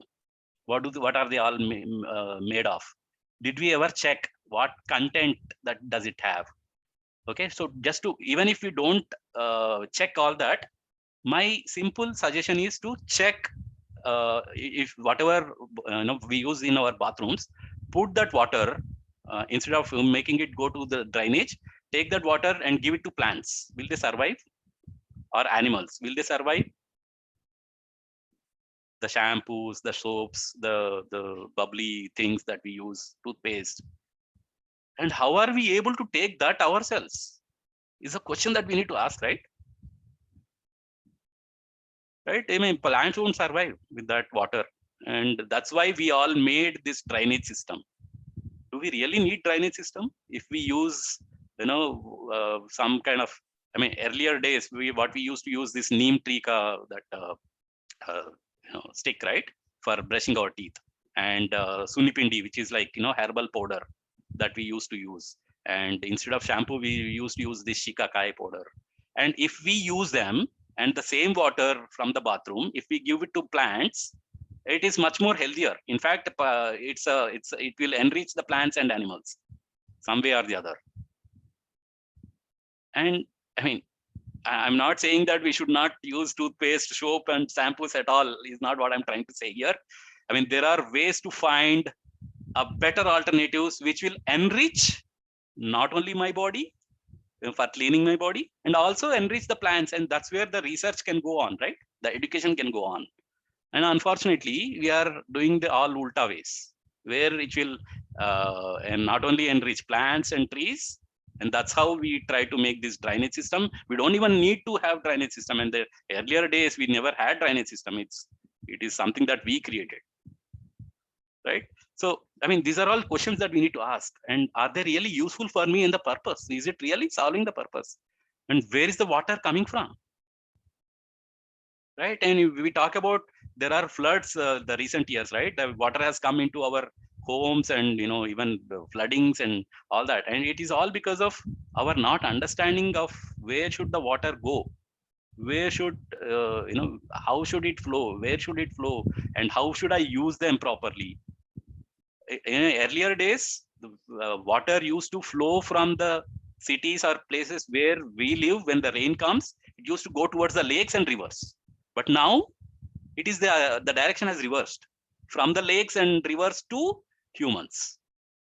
What are they all made of? Did we ever check what content that does it have? Okay, so just to, even if we don't check all that, My simple suggestion is to check if whatever we use in our bathrooms, put that water instead of making it go to the drainage, take that water and give it to plants. Will they survive? Or animals, will they survive? The shampoos, the soaps, the bubbly things that we use, toothpaste. And how are we able to take that ourselves? Is a question that we need to ask, right? Right? I mean, plants won't survive with that water. And that's why we all made this drainage system. Do we really need drainage system? If we use, some kind of, I mean, earlier days, what we used to use this neem tree, that stick, right? For brushing our teeth. And sunipindi, which is like, herbal powder that we used to use. And instead of shampoo, we used to use this shikakai powder. And if we use them and the same water from the bathroom, if we give it to plants, it is much more healthier. In fact, it will enrich the plants and animals some way or the other. And I mean, I'm not saying that we should not use toothpaste, soap, and shampoos at all. Is not what I'm trying to say here. I mean, there are ways to find a better alternatives which will enrich not only my body for cleaning my body, and also enrich the plants. And that's where the research can go on, right? The education can go on. And unfortunately, we are doing the all ulta ways, where it will and not only enrich plants and trees. And that's how we try to make this drainage system. We don't even need to have drainage system. And the earlier days, we never had drainage system. It is something that we created, right? So, I mean, these are all questions that we need to ask. And are they really useful for me in the purpose? Is it really solving the purpose? And where is the water coming from? Right? And we talk about, there are floods the recent years, right? The water has come into our homes, and even floodings and all that. And it is all because of our not understanding of where should the water go, where should how should it flow, where should it flow, and how should I use them properly. In earlier days, the water used to flow from the cities or places where we live. When the rain comes, it used to go towards the lakes and rivers. But now it is the direction has reversed from the lakes and rivers to humans.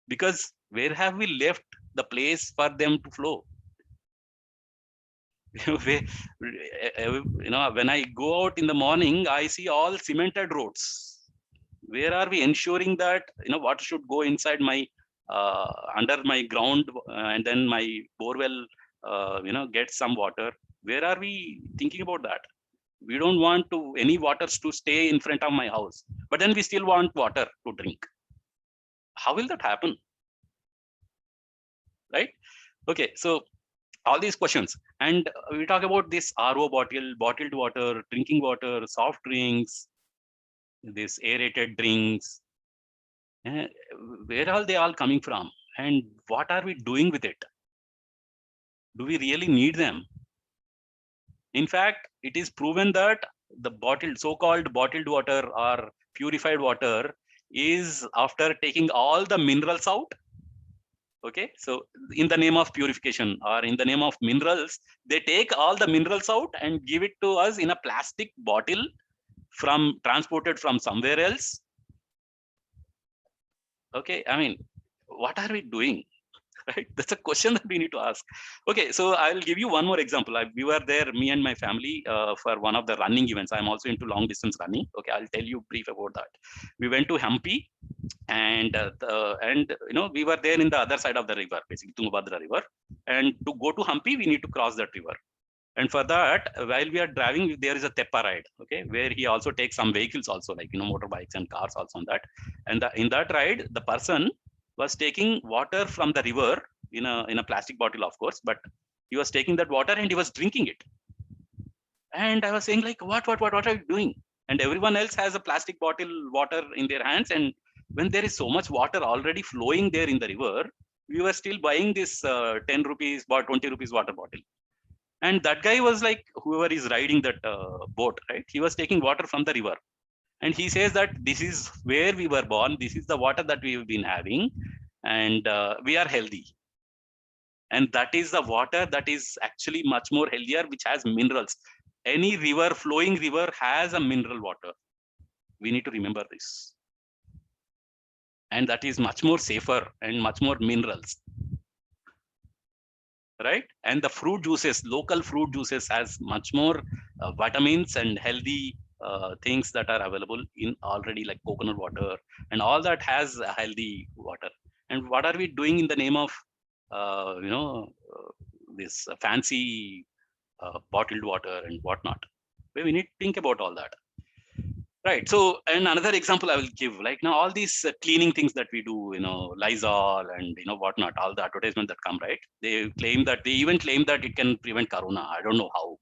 Because where have we left the place for them to flow? When I go out in the morning, I see all cemented roads. Where are we ensuring that water should go inside my under my ground, and then my borewell get some water? Where are we thinking about that? We don't want to any waters to stay in front of my house, but then we still want water to drink. How will that happen? Right? Okay, so all these questions, and we talk about this RO bottled water, drinking water, soft drinks, this aerated drinks. Where are they all coming from, and what are we doing with it? Do we really need them? In fact, it is proven that the so-called bottled water or purified water is after taking all the minerals out. Okay, so in the name of purification or in the name of minerals, they take all the minerals out and give it to us in a plastic bottle transported from somewhere else. Okay, I mean, what are we doing? Right? That's a question that we need to ask. Okay, so I'll give you one more example. We were there, me and my family, for one of the running events. I'm also into long distance running. Okay, I'll tell you brief about that. We went to Hampi, and we were there in the other side of the river, basically Tungabhadra river. And to go to Hampi, we need to cross that river. And for that, while we are driving, there is a Teppa ride, okay, where he also takes some vehicles also, like motorbikes and cars also on that. And in that ride, the person was taking water from the river in a plastic bottle, of course, but he was taking that water and he was drinking it. And I was saying, like, what are you doing? And everyone else has a plastic bottle water in their hands. And when there is so much water already flowing there in the river, we were still buying this 10 rupees or 20 rupees water bottle. And that guy was like, whoever is riding that boat, right? He was taking water from the river. And he says that this is where we were born. This is the water that we've been having. And we are healthy. And that is the water that is actually much more healthier, which has minerals. any river, flowing river has a mineral water. We need to remember this. And that is much more safer and much more minerals, right? And the fruit juices, local fruit juices has much more vitamins and healthy things that are available in already, like coconut water and all that has a healthy water. And what are we doing in the name of, this fancy bottled water and whatnot? We need to think about all that. Right. So, and another example I will give, like now all these cleaning things that we do, Lysol and whatnot, all the advertisement that come, right? They claim that, they even claim that it can prevent corona. I don't know how.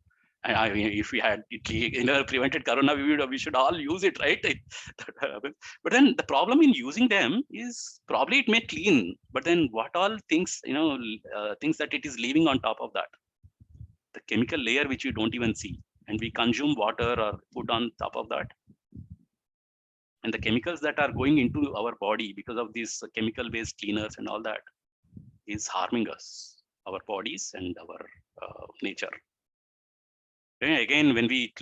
And I mean, if we had it, prevented corona, we should all use it, right? But then the problem in using them is probably it may clean, but then what all things, things that it is leaving on top of that, the chemical layer which you don't even see, and we consume water or food on top of that. And the chemicals that are going into our body because of these chemical based cleaners and all that is harming us, our bodies and our nature. And again, when we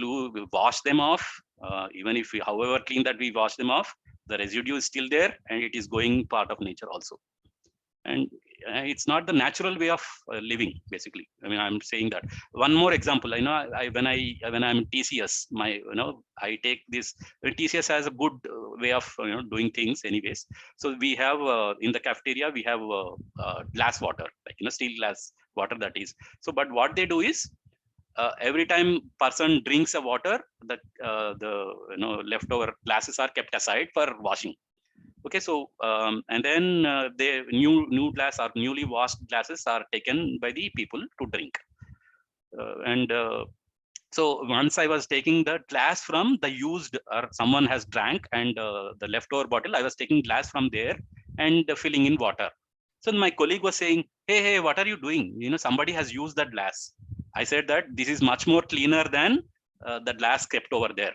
wash them off, even if we, however clean that we wash them off, the residue is still there and it is going part of nature also. And it's not the natural way of living, basically. I mean, I'm saying that. One more example, when I'm TCS, I take this. TCS has a good way of doing things, anyways. So we have in the cafeteria we have glass water, like steel glass water, that is. So, but what they do is, every time person drinks a water, that the leftover glasses are kept aside for washing. Okay, so and then the new glass or newly washed glasses are taken by the people to drink. So once I was taking the glass from the used, or someone has drank, and the leftover bottle, I was taking glass from there and filling in water. So my colleague was saying, hey, what are you doing? Somebody has used that glass. I said that this is much more cleaner than the glass kept over there.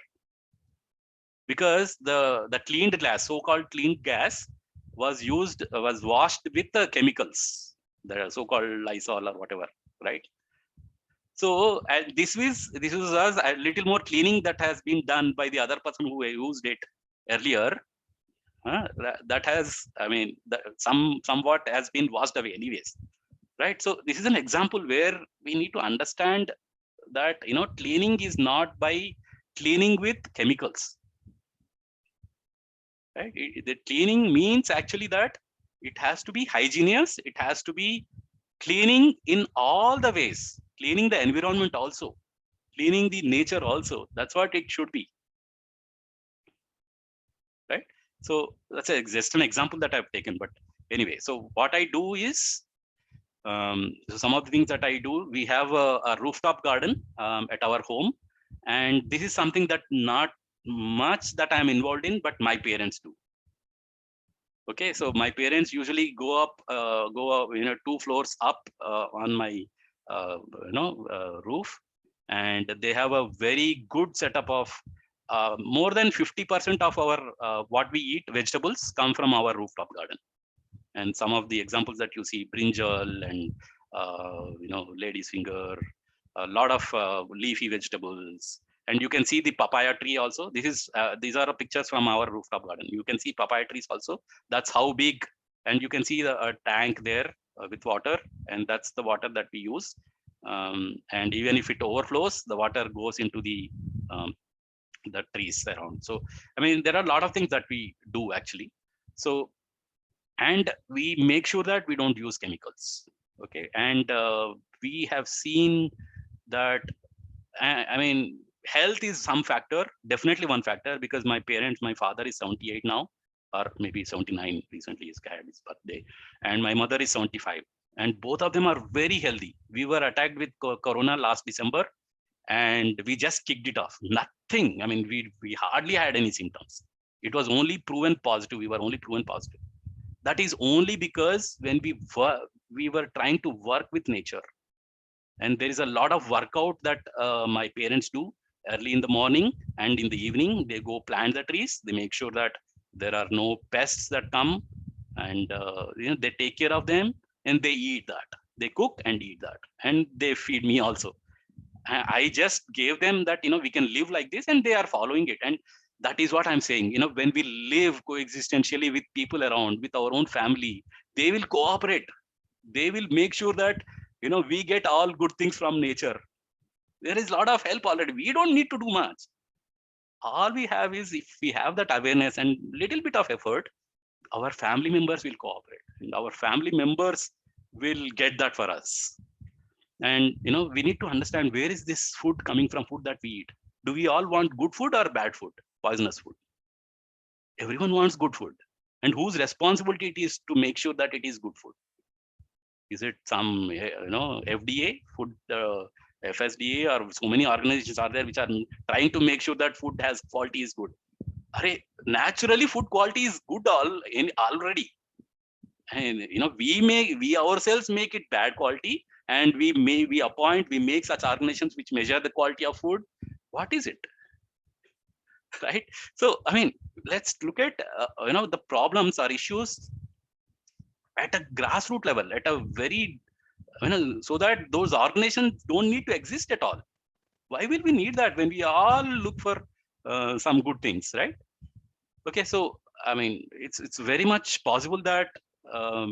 Because the cleaned glass, so-called cleaned gas, was washed with the chemicals, the so-called Lysol or whatever, right? So this was a little more cleaning that has been done by the other person who used it earlier. That has, I mean, somewhat has been washed away anyways, right? So this is an example where we need to understand that cleaning is not by cleaning with chemicals. Right? The cleaning means actually that it has to be hygienious. It has to be cleaning in all the ways, cleaning the environment also, cleaning the nature also. That's what it should be. Right? So that's just an example that I've taken. But anyway, so what I do is, so some of the things that I do, we have a rooftop garden at our home. And this is something that not much that I'm involved in, but my parents do. Okay, so my parents usually go up 2 floors up on my roof, and they have a very good setup of more than 50% of our what we eat, vegetables, come from our rooftop garden. And some of the examples that you see, brinjal and lady's finger, a lot of leafy vegetables. And you can see the papaya tree also. These are pictures from our rooftop garden. You can see papaya trees also. That's how big. And you can see a tank there with water, and that's the water that we use. And even if it overflows, the water goes into the trees around. So, I mean, there are a lot of things that we do actually. So, and we make sure that we don't use chemicals. Okay, and we have seen that, I mean, health is some factor, definitely one factor, because my father is 78 now, or maybe 79, recently he had his birthday, and my mother is 75, and both of them are very healthy. We were attacked with corona last December, and we just kicked it off. Nothing, I mean, we hardly had any symptoms. It was only proven positive. We were only proven positive. That is only because when we were trying to work with nature. And there is a lot of workout that my parents do early in the morning and in the evening. They go plant the trees. They make sure that there are no pests that come, and they take care of them, and they eat that. They cook and eat that, and they feed me also. I just gave them that, we can live like this, and they are following it. And that is what I'm saying, when we live coexistentially with people around, with our own family, they will cooperate. They will make sure that, we get all good things from nature. There is a lot of help already. We don't need to do much. All we have is, if we have that awareness and little bit of effort, our family members will cooperate, and our family members will get that for us. And we need to understand, where is this food coming from, food that we eat? Do we all want good food or bad food, poisonous food? Everyone wants good food. And whose responsibility it is to make sure that it is good food? Is it some FDA, food, FSDA, or so many organizations are there which are trying to make sure that food has quality is good? Naturally food quality is good already. And we ourselves make it bad quality, and we make such organizations which measure the quality of food. What is it? Right? So I mean, let's look at the problems or issues at a grassroots level, at a very, so that those organizations don't need to exist at all. Why will we need that when we all look for some good things, right? Okay, so I mean, it's very much possible that, I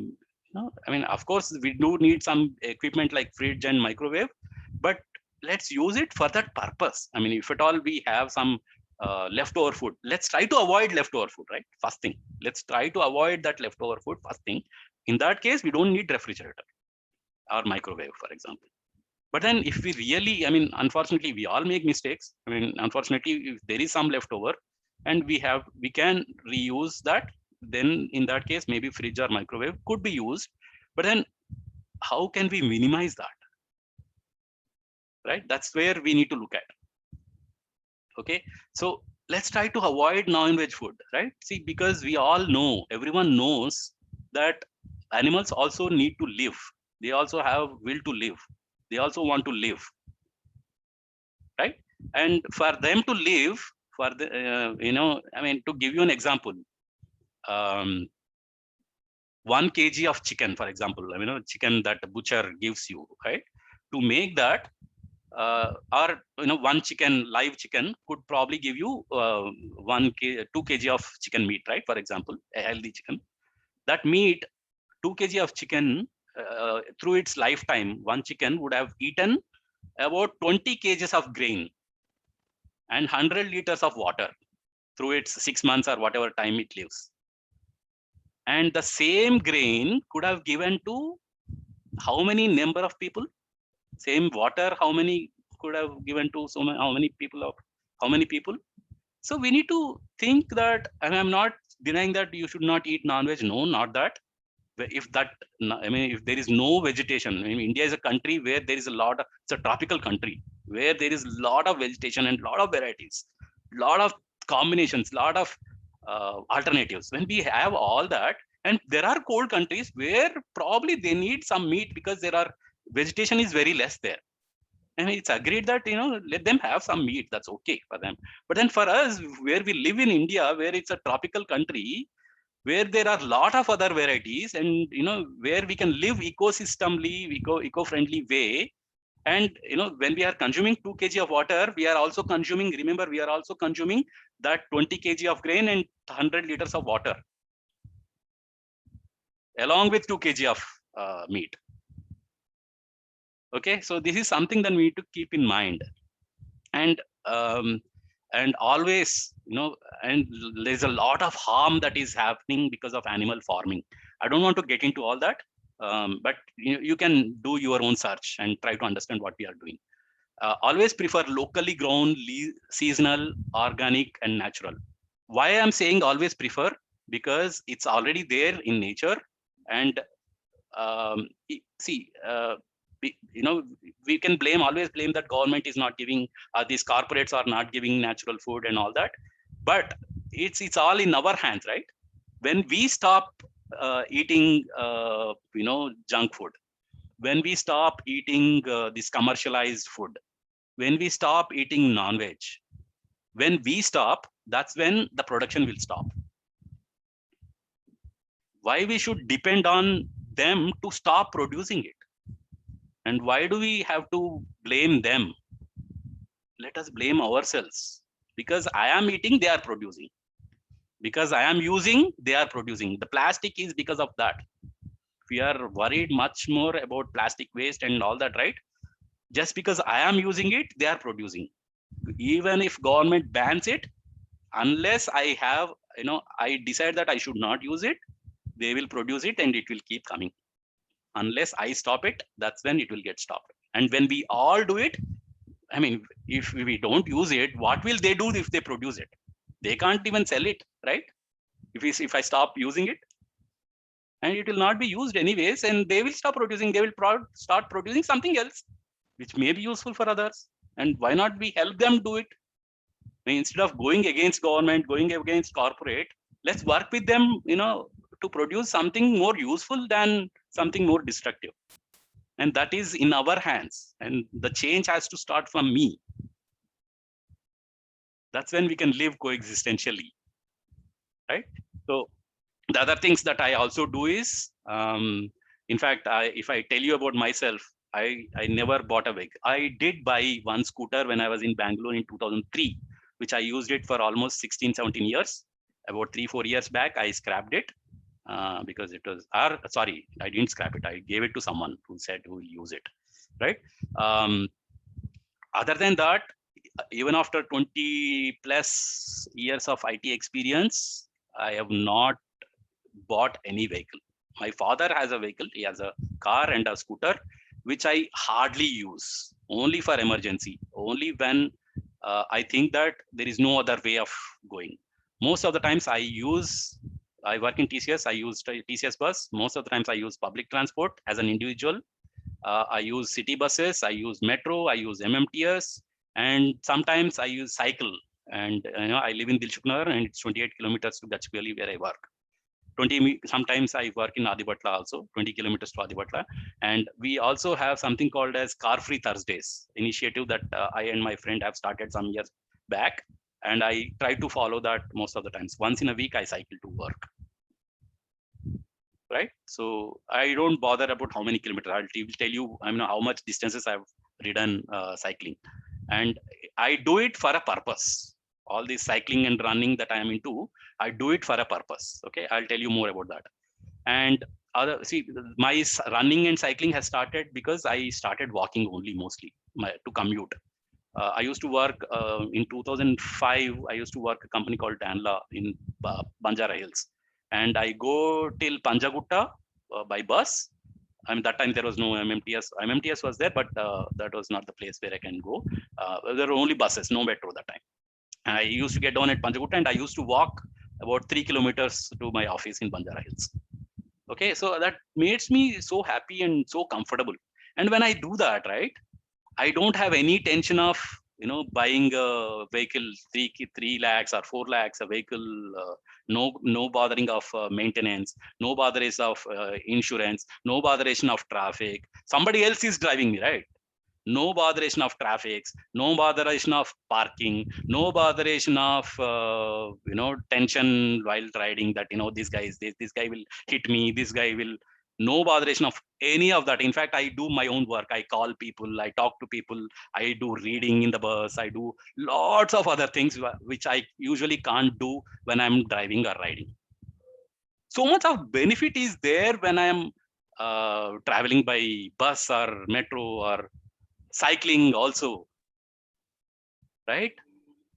mean, of course we do need some equipment like fridge and microwave, but let's use it for that purpose. I mean, if at all we have some leftover food, let's try to avoid leftover food, right? First thing, let's try to avoid that leftover food first thing. In that case, we don't need refrigerator or microwave, for example. But then if we really, I mean, unfortunately we all make mistakes. I mean, unfortunately, if there is some leftover and we can reuse that, then in that case maybe fridge or microwave could be used. But then how can we minimize that? Right? That's where we need to look at. Okay, so let's try to avoid non-veg food, right? See, because we all know, everyone knows that animals also need to live. They also have will to live. They also want to live, right? And for them to live, for the I mean, to give you an example, 1 kg of chicken, for example, I mean, chicken that the butcher gives you, right? To make that, or 1 live chicken could probably give you 2 kg of chicken meat, right? For example, a healthy chicken. That meat, 2 kg of chicken, through its lifetime, one chicken would have eaten about 20 kgs of grain and 100 liters of water through its 6 months or whatever time it lives. And the same grain could have given to how many number of people? Same water, how many could have given to how many people? So we need to think that, and I'm not denying that you should not eat non-veg. No, not that. If that, I mean, if there is no vegetation, I mean, India is a country where there is a lot of, it's a tropical country where there is a lot of vegetation and lot of varieties, lot of combinations, lot of alternatives. When we have all that, and there are cold countries where probably they need some meat because there are vegetation is very less there. And it's agreed that, let them have some meat, that's okay for them. But then for us, where we live in India, where it's a tropical country, where there are a lot of other varieties, and where we can live ecosystemly, eco-friendly way. And when we are consuming 2 kg of water, we are also consuming, remember, we are also consuming that 20 kg of grain and 100 liters of water along with 2 kg of meat. Okay, so this is something that we need to keep in mind. And always, and there's a lot of harm that is happening because of animal farming. I don't want to get into all that, but you can do your own search and try to understand what we are doing. Always prefer locally grown, seasonal, organic, and natural. Why I'm saying always prefer? Because it's already there in nature. And see, we can always blame that government is not giving, these corporates are not giving natural food and all that, but it's all in our hands, right? When we stop eating junk food, when we stop eating this commercialized food, when we stop eating non-veg, when we stop, that's when the production will stop. Why we should depend on them to stop producing it? And why do we have to blame them? let us blame ourselves. Because I am eating, they are producing. Because I am using, they are producing. The plastic is because of that. We are worried much more about plastic waste and all that, right? Just because I am using it, they are producing. Even if government bans it, unless I have, I decide that I should not use it, they will produce it and it will keep coming. Unless I stop it, that's when it will get stopped. And when we all do it, I mean, if we don't use it, what will they do if they produce it? They can't even sell it, right? If I stop using it, and it will not be used anyways, and they will stop producing. They will start producing something else, which may be useful for others. And why not we help them do it? I mean, instead of going against government, going against corporate, let's work with them, to produce something more useful than something more destructive. And that is in our hands. And the change has to start from me. That's when we can live coexistentially, right? So the other things that I also do is, in fact, if I tell you about myself, I never bought a vehicle. I did buy one scooter when I was in Bangalore in 2003, which I used it for almost 16, 17 years. About 3-4 years back, I scrapped it because it was, sorry, I didn't scrap it. I gave it to someone who said who will use it, right? Other than that, even after 20 plus years of IT experience, I have not bought any vehicle. My father has a vehicle. He has a car and a scooter, which I hardly use, only for emergency, only when I think that there is no other way of going. Most of the times I work in TCS, I use TCS bus. Most of the times I use public transport as an individual. I use city buses, I use metro, I use MMTS, and sometimes I use cycle. And I live in Dilshuknagar, and it's 28 kilometers to Gachipali where I work. 20, sometimes I work in Adipatla also, 20 kilometers to Adipatla. And we also have something called as Car Free Thursdays initiative that I and my friend have started some years back. And I try to follow that most of the times. Once in a week, I cycle to work. Right? So I don't bother about how many kilometers. I'll tell you, how much distances I've ridden cycling. And I do it for a purpose. All this cycling and running that I am into, I do it for a purpose. Okay, I'll tell you more about that. And my running and cycling has started because I started walking only mostly to commute. I used to work in 2005. I used to work a company called Danla in Banjara Hills, and I go till Panjagutta by bus. That time there was no MMTS. MMTS was there, but that was not the place where I can go. There were only buses, no metro that time. And I used to get down at Panjagutta, and I used to walk about 3 kilometers to my office in Banjara Hills. Okay, so that makes me so happy and so comfortable. And when I do that, right, I don't have any tension of buying a vehicle 3 lakhs or 4 lakhs a vehicle. No bothering of maintenance, no botheration of insurance, no botheration of traffic. Somebody else is driving me, right? No botheration of traffic, no botheration of parking, no botheration of tension while riding. That this guy will hit me. This guy will. No botheration of any of that. In fact, I do my own work. I call people. I talk to people. I do reading in the bus. I do lots of other things which I usually can't do when I'm driving or riding. So much of benefit is there when I am traveling by bus or metro or cycling also, right?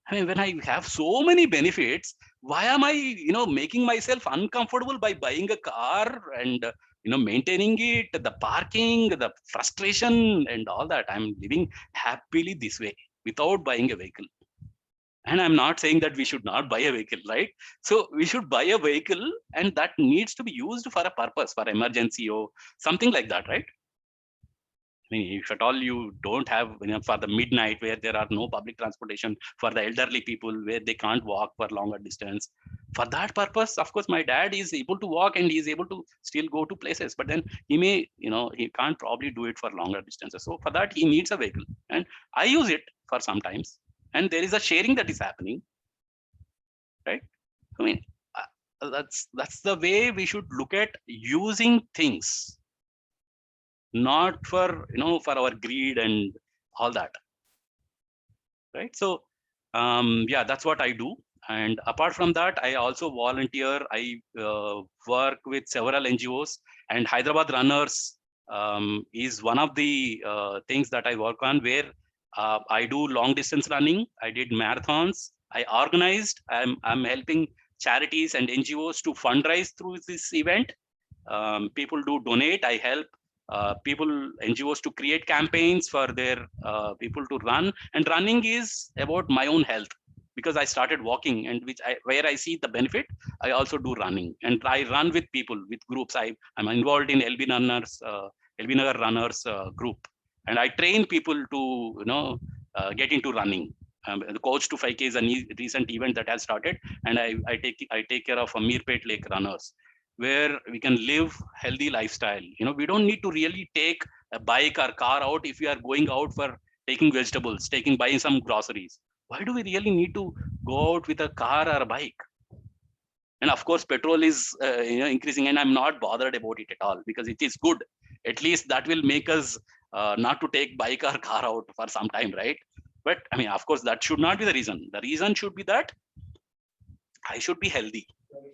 I mean, when I have so many benefits, why am I, making myself uncomfortable by buying a car and, maintaining it, the parking, the frustration and all that? I'm living happily this way without buying a vehicle. And I'm not saying that we should not buy a vehicle, right? So we should buy a vehicle, and that needs to be used for a purpose, for emergency or something like that, right? I mean, if at all you don't have, for the midnight where there are no public transportation, for the elderly people where they can't walk for longer distance, for that purpose, of course, my dad is able to walk and he is able to still go to places, but then he may, he can't probably do it for longer distances. So for that, he needs a vehicle, and I use it for sometimes, and there is a sharing that is happening, right? I mean, that's the way we should look at using things, not for for our greed and all that. right? So yeah, that's what I do. And apart from that, I also volunteer. I work with several NGOs, and Hyderabad Runners is one of the things that I work on, where I do long distance running. I did marathons. I organized. I'm helping charities and NGOs to fundraise through this event. People do donate. I help people, NGOs, to create campaigns for their people to run. And running is about my own health, because I started walking, and where I see the benefit, I also do running. And I run with people, with groups. I'm involved in LB Runners, LB Nagar Runners group, and I train people to get into running. The Coach to 5K is a recent event that has started, and I take care of Amirpet Lake Runners, where we can live healthy lifestyle. We don't need to really take a bike or car out if we are going out for taking vegetables, buying some groceries. Why do we really need to go out with a car or a bike? And of course, petrol is increasing, and I'm not bothered about it at all, because it is good. At least that will make us not to take bike or car out for some time, right? But I mean, of course, that should not be the reason. The reason should be that I should be healthy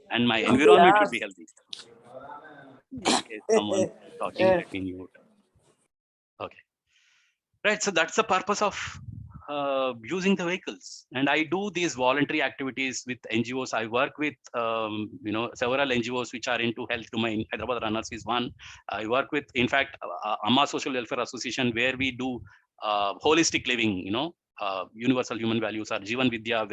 and my environment should be healthy. Okay, someone talking, let me mute. Okay, right. So that's the purpose of using the vehicles. And I do these voluntary activities with NGOs. I work with several NGOs which are into health domain. Hyderabad Runners is one. I work with, in fact, Amma Social Welfare Association, where we do holistic living. Universal human values, or Jivan Vidya,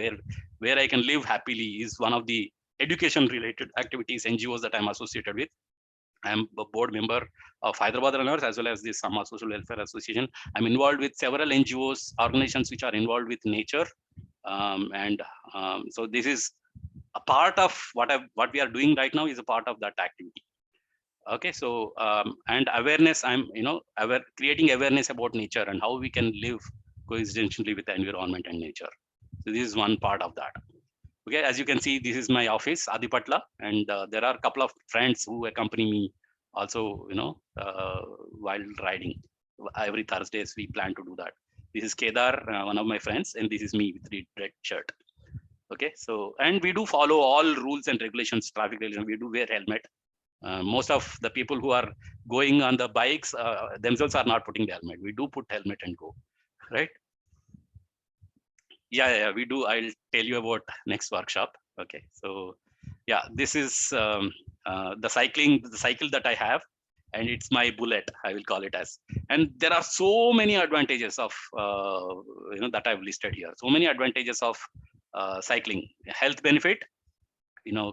where I can live happily, is one of the education related activities, NGOs, that I'm associated with. I'm a board member of Hyderabad Runners, as well as the Sama Social Welfare Association. I'm involved with several NGOs, organizations which are involved with nature. So this is a part of what we are doing right now, is a part of that activity. Okay, so and awareness, I'm creating awareness about nature and how we can live coexistently with the environment and nature. So this is one part of that. Okay, as you can see, this is my office, Adipatla, and there are a couple of friends who accompany me also, while riding. Every Thursdays we plan to do that. This is Kedar, one of my friends, and this is me with the red shirt. Okay, so, and we do follow all rules and regulations, traffic regulations. We do wear helmet. Most of the people who are going on the bikes themselves are not putting the helmet. We do put helmet and go, right? Yeah, we do. I'll tell you about next workshop. Okay, so yeah, this is the cycle that I have, and it's my bullet, I will call it as. And there are so many advantages of that I've listed here. So many advantages of cycling. Health benefit,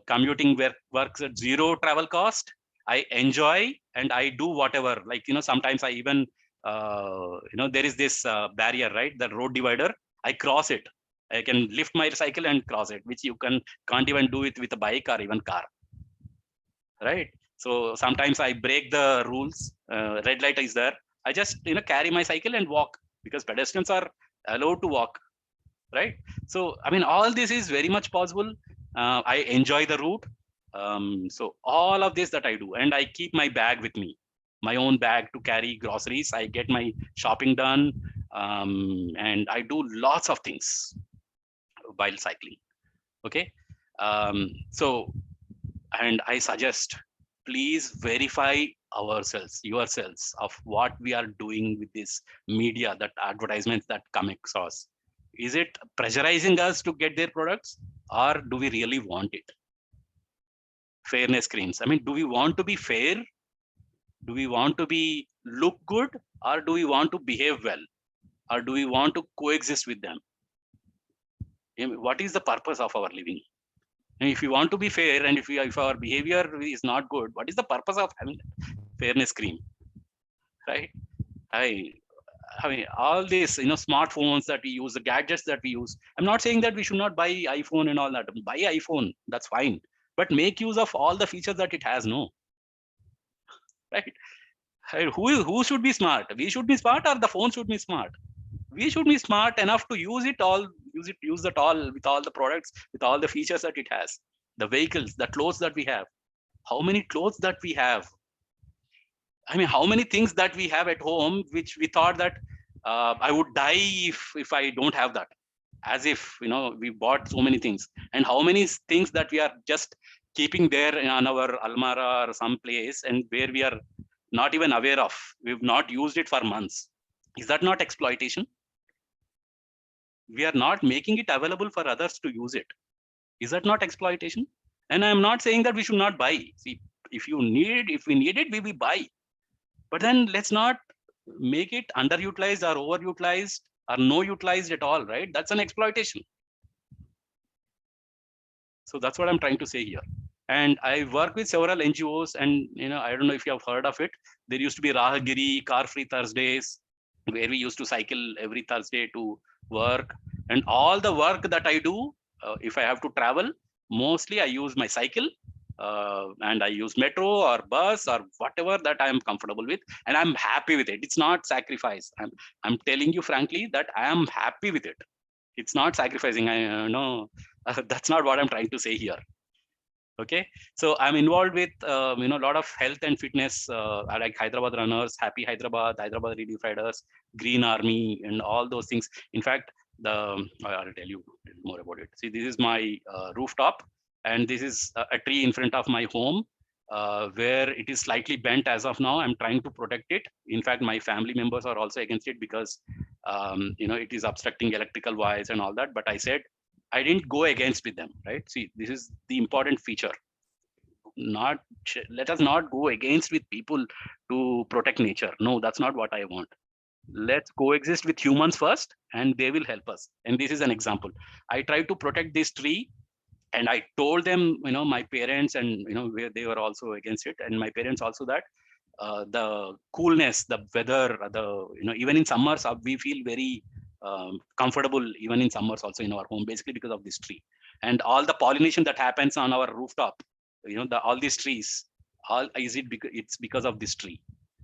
commuting works at zero travel cost. I enjoy, and I do whatever, like, sometimes I even there is this barrier, right? The road divider. I cross it. I can lift my cycle and cross it, which you can't even do it with a bike or even car, right? So sometimes I break the rules. Red light is there. I just carry my cycle and walk, because pedestrians are allowed to walk, right? So I mean, all this is very much possible. I enjoy the route. So all of this that I do, and I keep my bag with me, my own bag to carry groceries. I get my shopping done, and I do lots of things while cycling. Okay, so, and I suggest, please verify yourselves of what we are doing with this media, that advertisements that come across. Is it pressurizing us to get their products, or do we really want it? Fairness screens. I mean, do we want to be fair? Do we want to look good, or do we want to behave well, or do we want to coexist with them? What is the purpose of our living? And if you want to be fair, and if our behavior is not good, what is the purpose of having fairness screen, right? I mean, all this, smartphones that we use, the gadgets that we use. I'm not saying that we should not buy iPhone and all that. Buy iPhone, that's fine, but make use of all the features that it has. No, right? Who should be smart? We should be smart, or the phone should be smart? We should be smart enough to use it all, use it all, with all the products, with all the features that it has. The vehicles, the clothes that we have. How many clothes that we have? I mean, how many things that we have at home, which we thought that I would die if I don't have that. as if, you know, we bought so many things, and how many things that we are just keeping there on our almara or some place, and where we are not even aware of. We've not used it for months. Is that not exploitation? We are not making it available for others to use it. Is that not exploitation? And I'm not saying that we should not buy. See, if we need it, we will buy. But then let's not make it underutilized or overutilized or no utilized at all, right? That's an exploitation. So that's what I'm trying to say here. And I work with several NGOs, and you know, I don't know if you have heard of it. There used to be Rahagiri, Car Free Thursdays, where we used to cycle every Thursday to work. And all the work that I do, if I have to travel, mostly I use my cycle, and I use metro or bus or whatever that I am comfortable with, and I'm happy with it. It's not sacrifice. I'm telling you frankly that I am happy with it. It's not sacrificing. I know that's not what I'm trying to say here. Okay, so I'm involved with you know, a lot of health and fitness, like Hyderabad Runners, Happy Hyderabad, Hyderabad Relief Riders, Green Army, and all those things. In fact, I'll tell you more about it. See, this is my rooftop, and this is a tree in front of my home, where it is slightly bent as of now. I'm trying to protect it. In fact, my family members are also against it because you know, it is obstructing electrical wires and all that. But I said I didn't go against with them, right? See, this is the important feature. Not let us not go against with people to protect nature. No, that's not what I want. Let's coexist with humans first, and they will help us. And this is an example. I tried to protect this tree, and I told them, you know, my parents, and you know, where they were also against it, and my parents also, that the coolness, the weather, you know, even in summers, we feel very comfortable even in summers also in our home, basically because of this tree. And all the pollination that happens on our rooftop, you know, all these trees, all is it because it's because of this tree.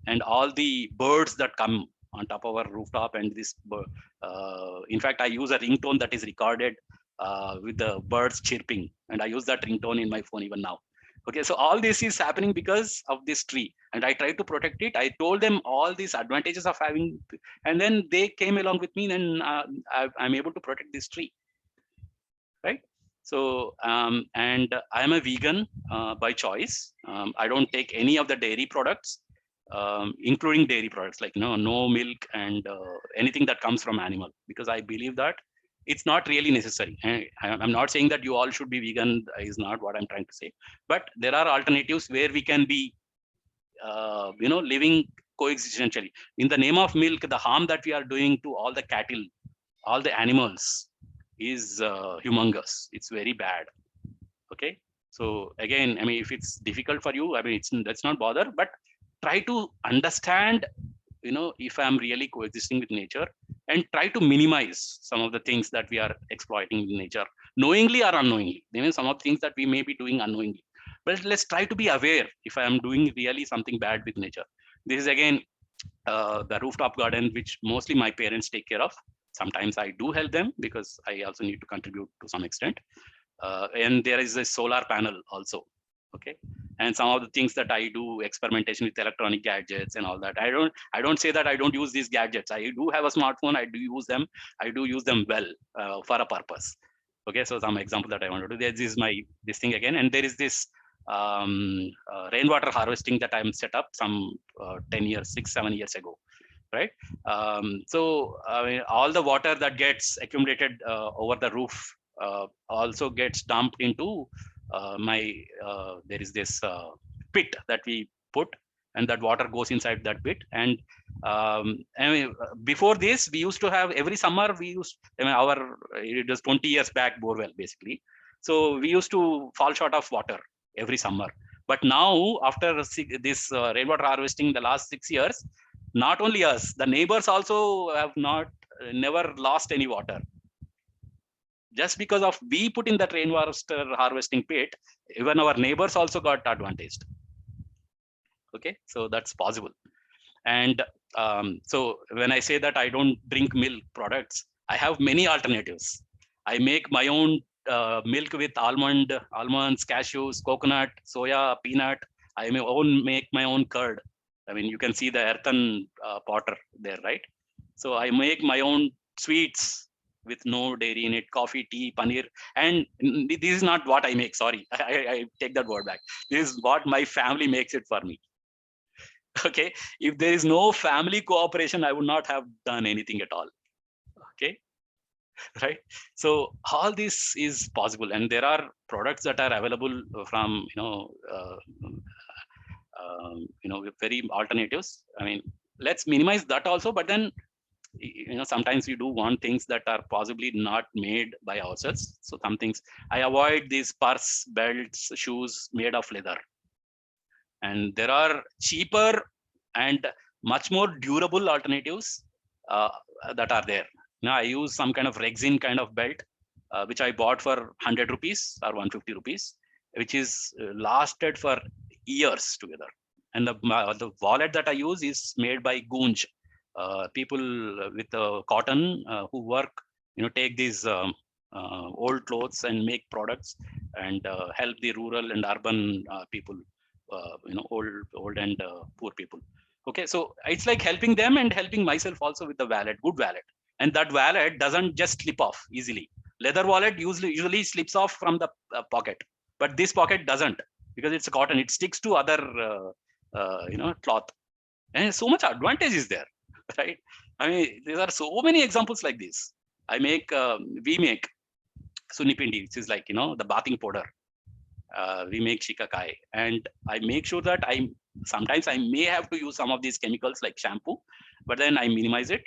And all the birds that come on top of our rooftop, and this in fact, I use a ringtone that is recorded with the birds chirping, and I use that ringtone in my phone even now. Okay, so all this is happening because of this tree, and I tried to protect it. I told them all these advantages of having, and then they came along with me, and I'm able to protect this tree, right? So, and I'm a vegan by choice. I don't take any of the dairy products, including dairy products, like, you know, no milk and anything that comes from animal, because I believe that it's not really necessary. And I'm not saying that you all should be vegan, is not what I'm trying to say, but there are alternatives where we can be, you know, living coexistentially. In the name of milk, the harm that we are doing to all the cattle, all the animals, is humongous. It's very bad. Okay, so again, I mean, if it's difficult for you, I mean, let's not bother, but try to understand, you know, if I'm really coexisting with nature, and try to minimize some of the things that we are exploiting in nature, knowingly or unknowingly. Even some of the things that we may be doing unknowingly, but let's try to be aware if I am doing really something bad with nature. This is again the rooftop garden, which mostly my parents take care of. Sometimes I do help them because I also need to contribute to some extent. And there is a solar panel also. Okay, and some of the things that I do, experimentation with electronic gadgets and all that. I don't say that I don't use these gadgets. I do have a smartphone. I do use them. I do use them well for a purpose. Okay, so some example that I want to do. This is this thing again, and there is this rainwater harvesting that I'm set up some 10 years, 6-7 years ago, right? So I mean, all the water that gets accumulated over the roof also gets dumped into there is this pit that we put, and that water goes inside that pit. And I mean, before this, we used to have every summer, I mean, it was 20 years back borewell basically. So we used to fall short of water every summer. But now, after this rainwater harvesting, the last 6 years, not only us, the neighbors also have never lost any water. Just because of we put in that rainwater harvesting pit, even our neighbors also got advantaged. Okay, so that's possible. And so when I say that I don't drink milk products, I have many alternatives. I make my own milk with almonds, cashews, coconut, soya, peanut. I make my own curd. I mean, you can see the earthen potter there, right? So I make my own sweets, with no dairy in it, coffee, tea, paneer. And this is not what I make. Sorry, I take that word back. This is what my family makes it for me. Okay. If there is no family cooperation, I would not have done anything at all. Okay. Right. So all this is possible, and there are products that are available from, very alternatives. I mean, let's minimize that also, but then, sometimes we do want things that are possibly not made by ourselves. So some things I avoid, these purse, belts, shoes made of leather. And there are cheaper and much more durable alternatives uh, that are there. Now I use some kind of resin kind of belt, which I bought for 100 rupees or 150 rupees, which is lasted for years together. And the wallet that I use is made by Goonj. People with cotton who work, take these old clothes and make products and help the rural and urban people, old and poor people. Okay, so it's like helping them and helping myself also with the wallet, good wallet. And that wallet doesn't just slip off easily. Leather wallet usually slips off from the pocket, but this pocket doesn't, because it's a cotton. It sticks to other cloth, and so much advantage is there, right? I mean, there are so many examples like this. We make sunipindi, which is like, the bathing powder. We make shikakai, and I make sure that sometimes I may have to use some of these chemicals like shampoo, but then I minimize it.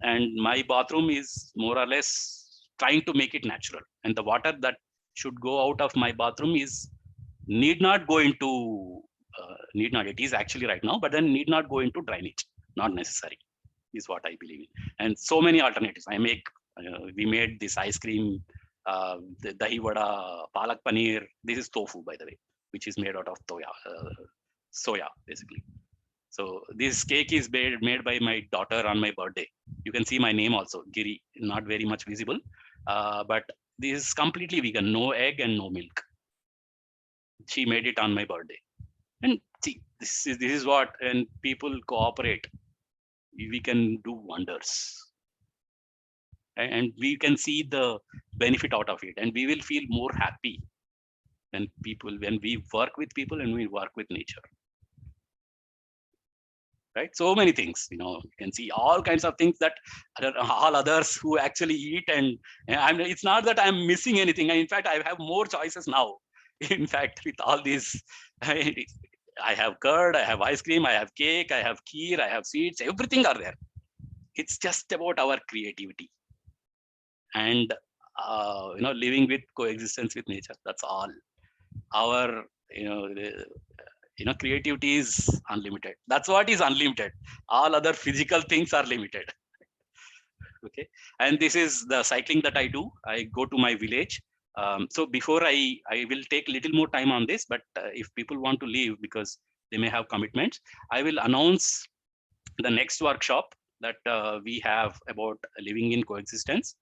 And my bathroom is more or less trying to make it natural, and the water that should go out of my bathroom need not go into it is actually right now, but then need not go into drainage, not necessary, is what I believe in. And so many alternatives I make. We made this ice cream, the dahi vada, palak paneer. This is tofu, by the way, which is made out of soya, basically. So this cake is made by my daughter on my birthday. You can see my name also, Giri, not very much visible, but this is completely vegan, no egg and no milk. She made it on my birthday. And see, this is what, and people cooperate, we can do wonders. And we can see the benefit out of it, and we will feel more happy when we work with people and we work with nature. Right? So many things, you can see all kinds of things that all others who actually eat, and it's not that I'm missing anything. In fact, I have more choices now. In fact, with all these, I have curd, I have ice cream, I have cake, I have kheer, I have sweets, everything are there. It's just about our creativity and living with coexistence with nature. That's all. Our creativity is unlimited. That's what is unlimited. All other physical things are limited. Okay, and this is the cycling that I do. I go to my village. So before I will take a little more time on this, but if people want to leave because they may have commitments, I will announce the next workshop that we have about living in coexistence.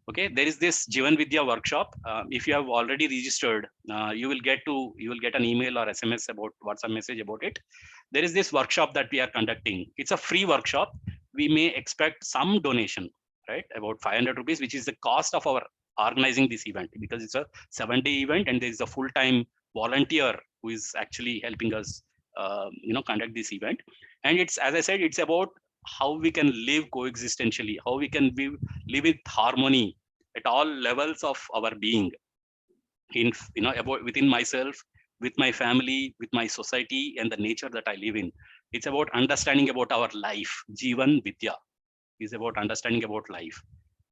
Okay, there is this Jivan Vidya workshop. If you have already registered, you will get an email or SMS about WhatsApp message about it. There is this workshop that we are conducting. It's a free workshop. We may expect some donation, right? About 500 rupees, which is the cost of our organizing this event, because it's a 7-day event and there is a full-time volunteer who is actually helping us, conduct this event. And it's, as I said, it's about how we can live coexistentially, how we can live with harmony at all levels of our being, about within myself, with my family, with my society, and the nature that I live in. It's about understanding about our life. Jivan Vidya is about understanding about life.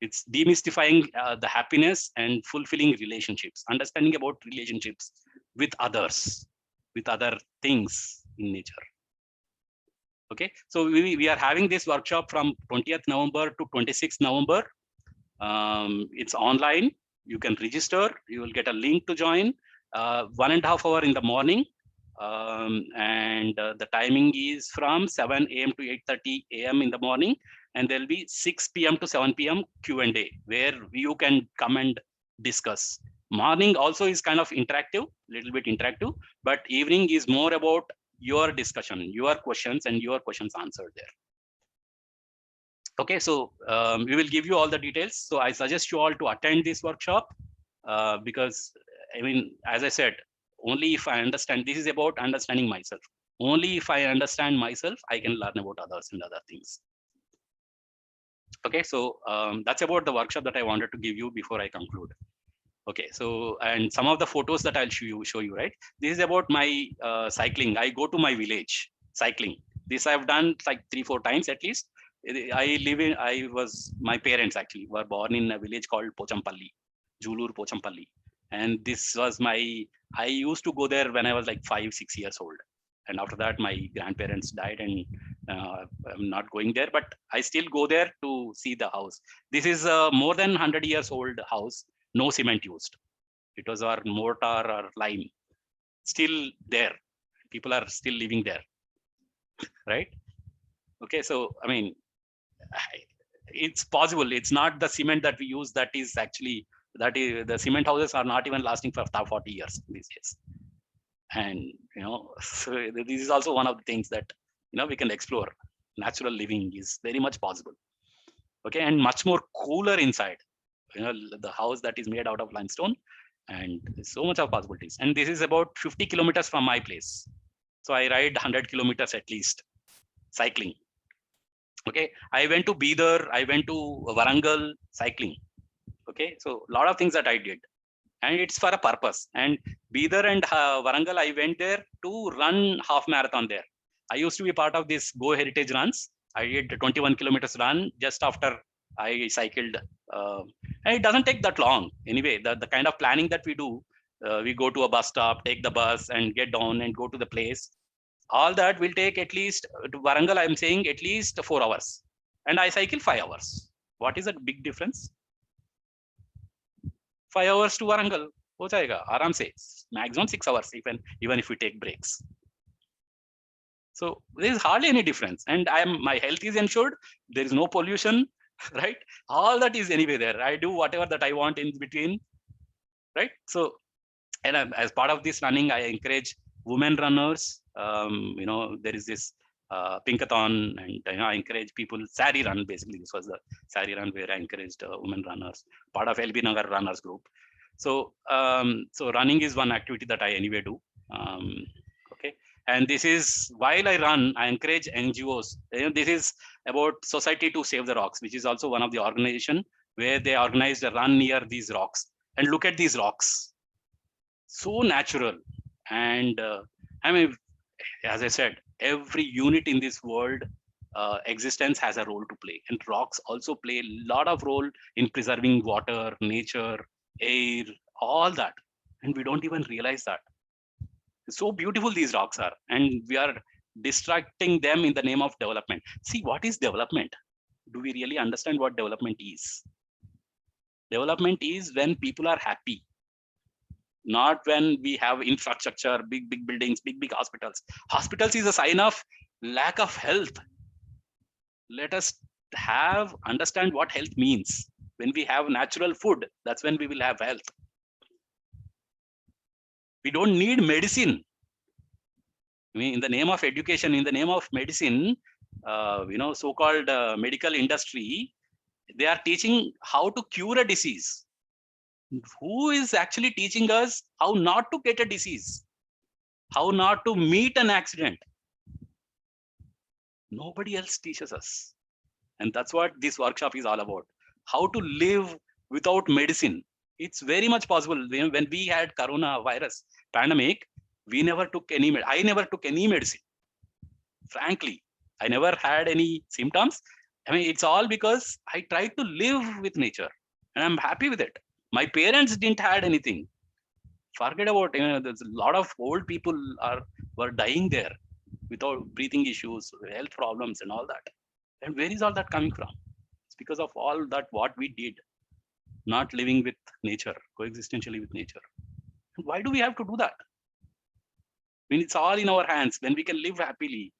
It's demystifying the happiness and fulfilling relationships, understanding about relationships with others, with other things in nature. Okay, so we are having this workshop from 20th November to 26th November. It's online. You can register. You will get a link to join. 1.5 hours in the morning, and the timing is from 7 a.m. to 8:30 a.m. in the morning, and there'll be 6 p.m. to 7 p.m. Q&A where you can come and discuss. Morning also is kind of interactive, little bit interactive, but evening is more about your discussion, your questions, and your questions answered there. Okay, so we will give you all the details. So I suggest you all to attend this workshop because, I mean, as I said, only if I understand, this is about understanding myself. Only if I understand myself, I can learn about others and other things. Okay, so that's about the workshop that I wanted to give you before I conclude. Okay, so and some of the photos that I'll show you, right? This is about my cycling. I go to my village cycling. This I've done like 3-4 times at least. My parents actually were born in a village called Pochampalli, Julur Pochampalli. And this was I used to go there when I was like 5-6 years old. And after that, my grandparents died and I'm not going there, but I still go there to see the house. This is a more than 100 years old house, no cement used. It was our mortar or lime, still there. People are still living there, right? Okay, so I mean, it's possible. It's not the cement that we use that is actually, that is, the cement houses are not even lasting for 40 years these days. And so this is also one of the things that we can explore. Natural living is very much possible. Okay, and much more cooler inside. The house that is made out of limestone, and so much of possibilities. And this is about 50 kilometers from my place. So I ride 100 kilometers at least cycling. Okay, I went to Bidar, I went to Warangal cycling. Okay, so a lot of things that I did, and it's for a purpose. And Bidar and Warangal, I went there to run half marathon there. I used to be part of this Go Heritage runs. I did 21 kilometers run just after I cycled. And it doesn't take that long. Anyway, the kind of planning that we do, we go to a bus stop, take the bus and get down and go to the place. All that will take at least, to Warangal, I'm saying at least 4 hours. And I cycle 5 hours. What is that big difference? 5 hours to Warangal, ho jayega, aaram se, maximum 6 hours, even if we take breaks. So there is hardly any difference, and my health is ensured. There is no pollution, right? All that is anyway there. I do whatever that I want in between, right? So, and as part of this running, I encourage women runners. There is this Pinkathon, and I encourage people. Sari run, basically, this was the Sari run where I encouraged women runners, part of LB Nagar runners group. So, so running is one activity that I anyway do. Okay, and this is, while I run, I encourage NGOs. This is about Society to Save the Rocks, which is also one of the organization where they organized a run near these rocks. And look at these rocks, so natural. And I mean, as I said, every unit in this world existence has a role to play, and rocks also play a lot of role in preserving water, nature, air, all that, and we don't even realize that. So beautiful these rocks are, and we are distracting them in the name of development. See, what is development? Do we really understand what development is? Development is when people are happy, not when we have infrastructure, big buildings, big hospitals. Hospitals is a sign of lack of health. Let us understand what health means. When we have natural food, that's when we will have health. We don't need medicine. I mean, in the name of education, in the name of medicine, so-called medical industry, they are teaching how to cure a disease. Who is actually teaching us how not to get a disease, how not to meet an accident? Nobody else teaches us. And that's what this workshop is all about. How to live without medicine. It's very much possible. When we had coronavirus pandemic, I never took any medicine. Frankly, I never had any symptoms. I mean, it's all because I tried to live with nature, and I'm happy with it. My parents didn't had anything. Forget about, there's a lot of old people were dying there without breathing issues, health problems and all that. And where is all that coming from? It's because of all that what we did, not living with nature, coexistentially with nature. Why do we have to do that? When it's all in our hands, when we can live happily,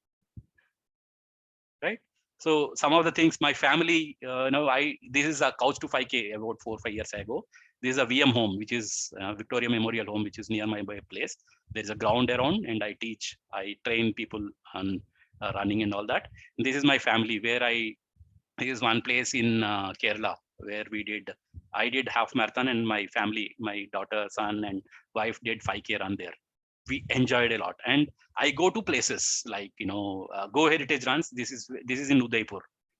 right? So some of the things, my family, this is a Couch to 5K about 4 or 5 years ago. This is a VM home, which is Victoria Memorial Home, which is near my place. There is a ground around, and I train people on running and all that. And this is my family, where I is one place in Kerala where I did half marathon, and my family, my daughter, son and wife did 5K run there. We enjoyed a lot. And I go to places like, Go Heritage runs. This is in Udaipur,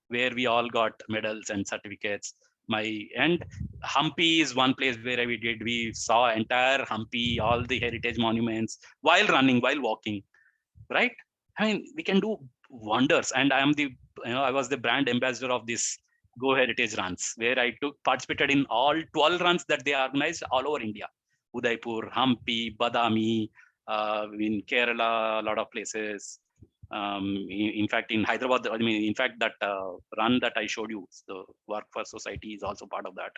where we all got medals and certificates. And Hampi is one place where we saw entire Hampi, all the heritage monuments, while running, while walking, right? I mean, we can do wonders. And I was the brand ambassador of this Go Heritage runs, where I participated in all 12 runs that they organized all over India. Udaipur, Hampi, Badami, in Kerala, a lot of places. In fact, in Hyderabad, in fact, that run that I showed you, the Work for Society, is also part of that.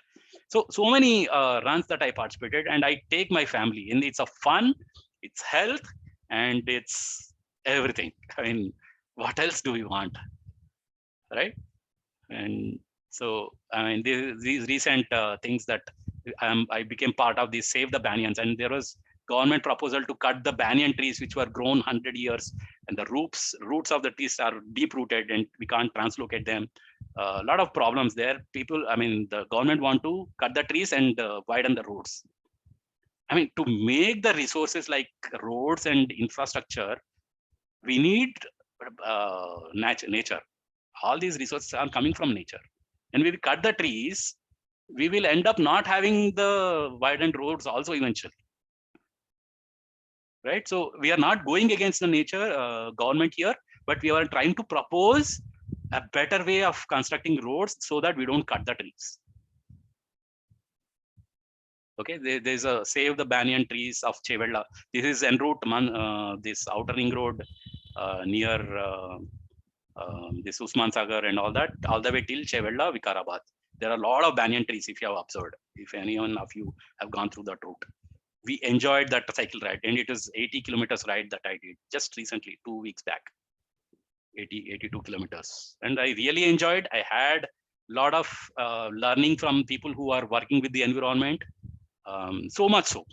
So many runs that I participated, and I take my family, and it's a fun, it's health, and it's everything. I mean, what else do we want, right? And so, I mean, these recent things that I became part of this Save the Banyans, and there was government proposal to cut the banyan trees which were grown 100 years, and the roots of the trees are deep rooted and we can't translocate them. A lot of problems there. The government want to cut the trees and widen the roads. I mean, to make the resources like roads and infrastructure, we need nature. All these resources are coming from nature. And if we cut the trees, we will end up not having the widened roads also eventually. Right? So we are not going against the nature government here, but we are trying to propose a better way of constructing roads so that we don't cut the trees. Okay, there's a Save the Banyan Trees of Chevella. This is en route, this outer ring road near this Usman Sagar and all that, all the way till Chevella, Vikarabad. There are a lot of banyan trees, if you have observed, if anyone of you have gone through that route. We enjoyed that cycle ride, and it is 80 kilometers ride that I did just recently, 2 weeks back, 82 kilometers. And I really enjoyed. I had a lot of learning from people who are working with the environment. So much so,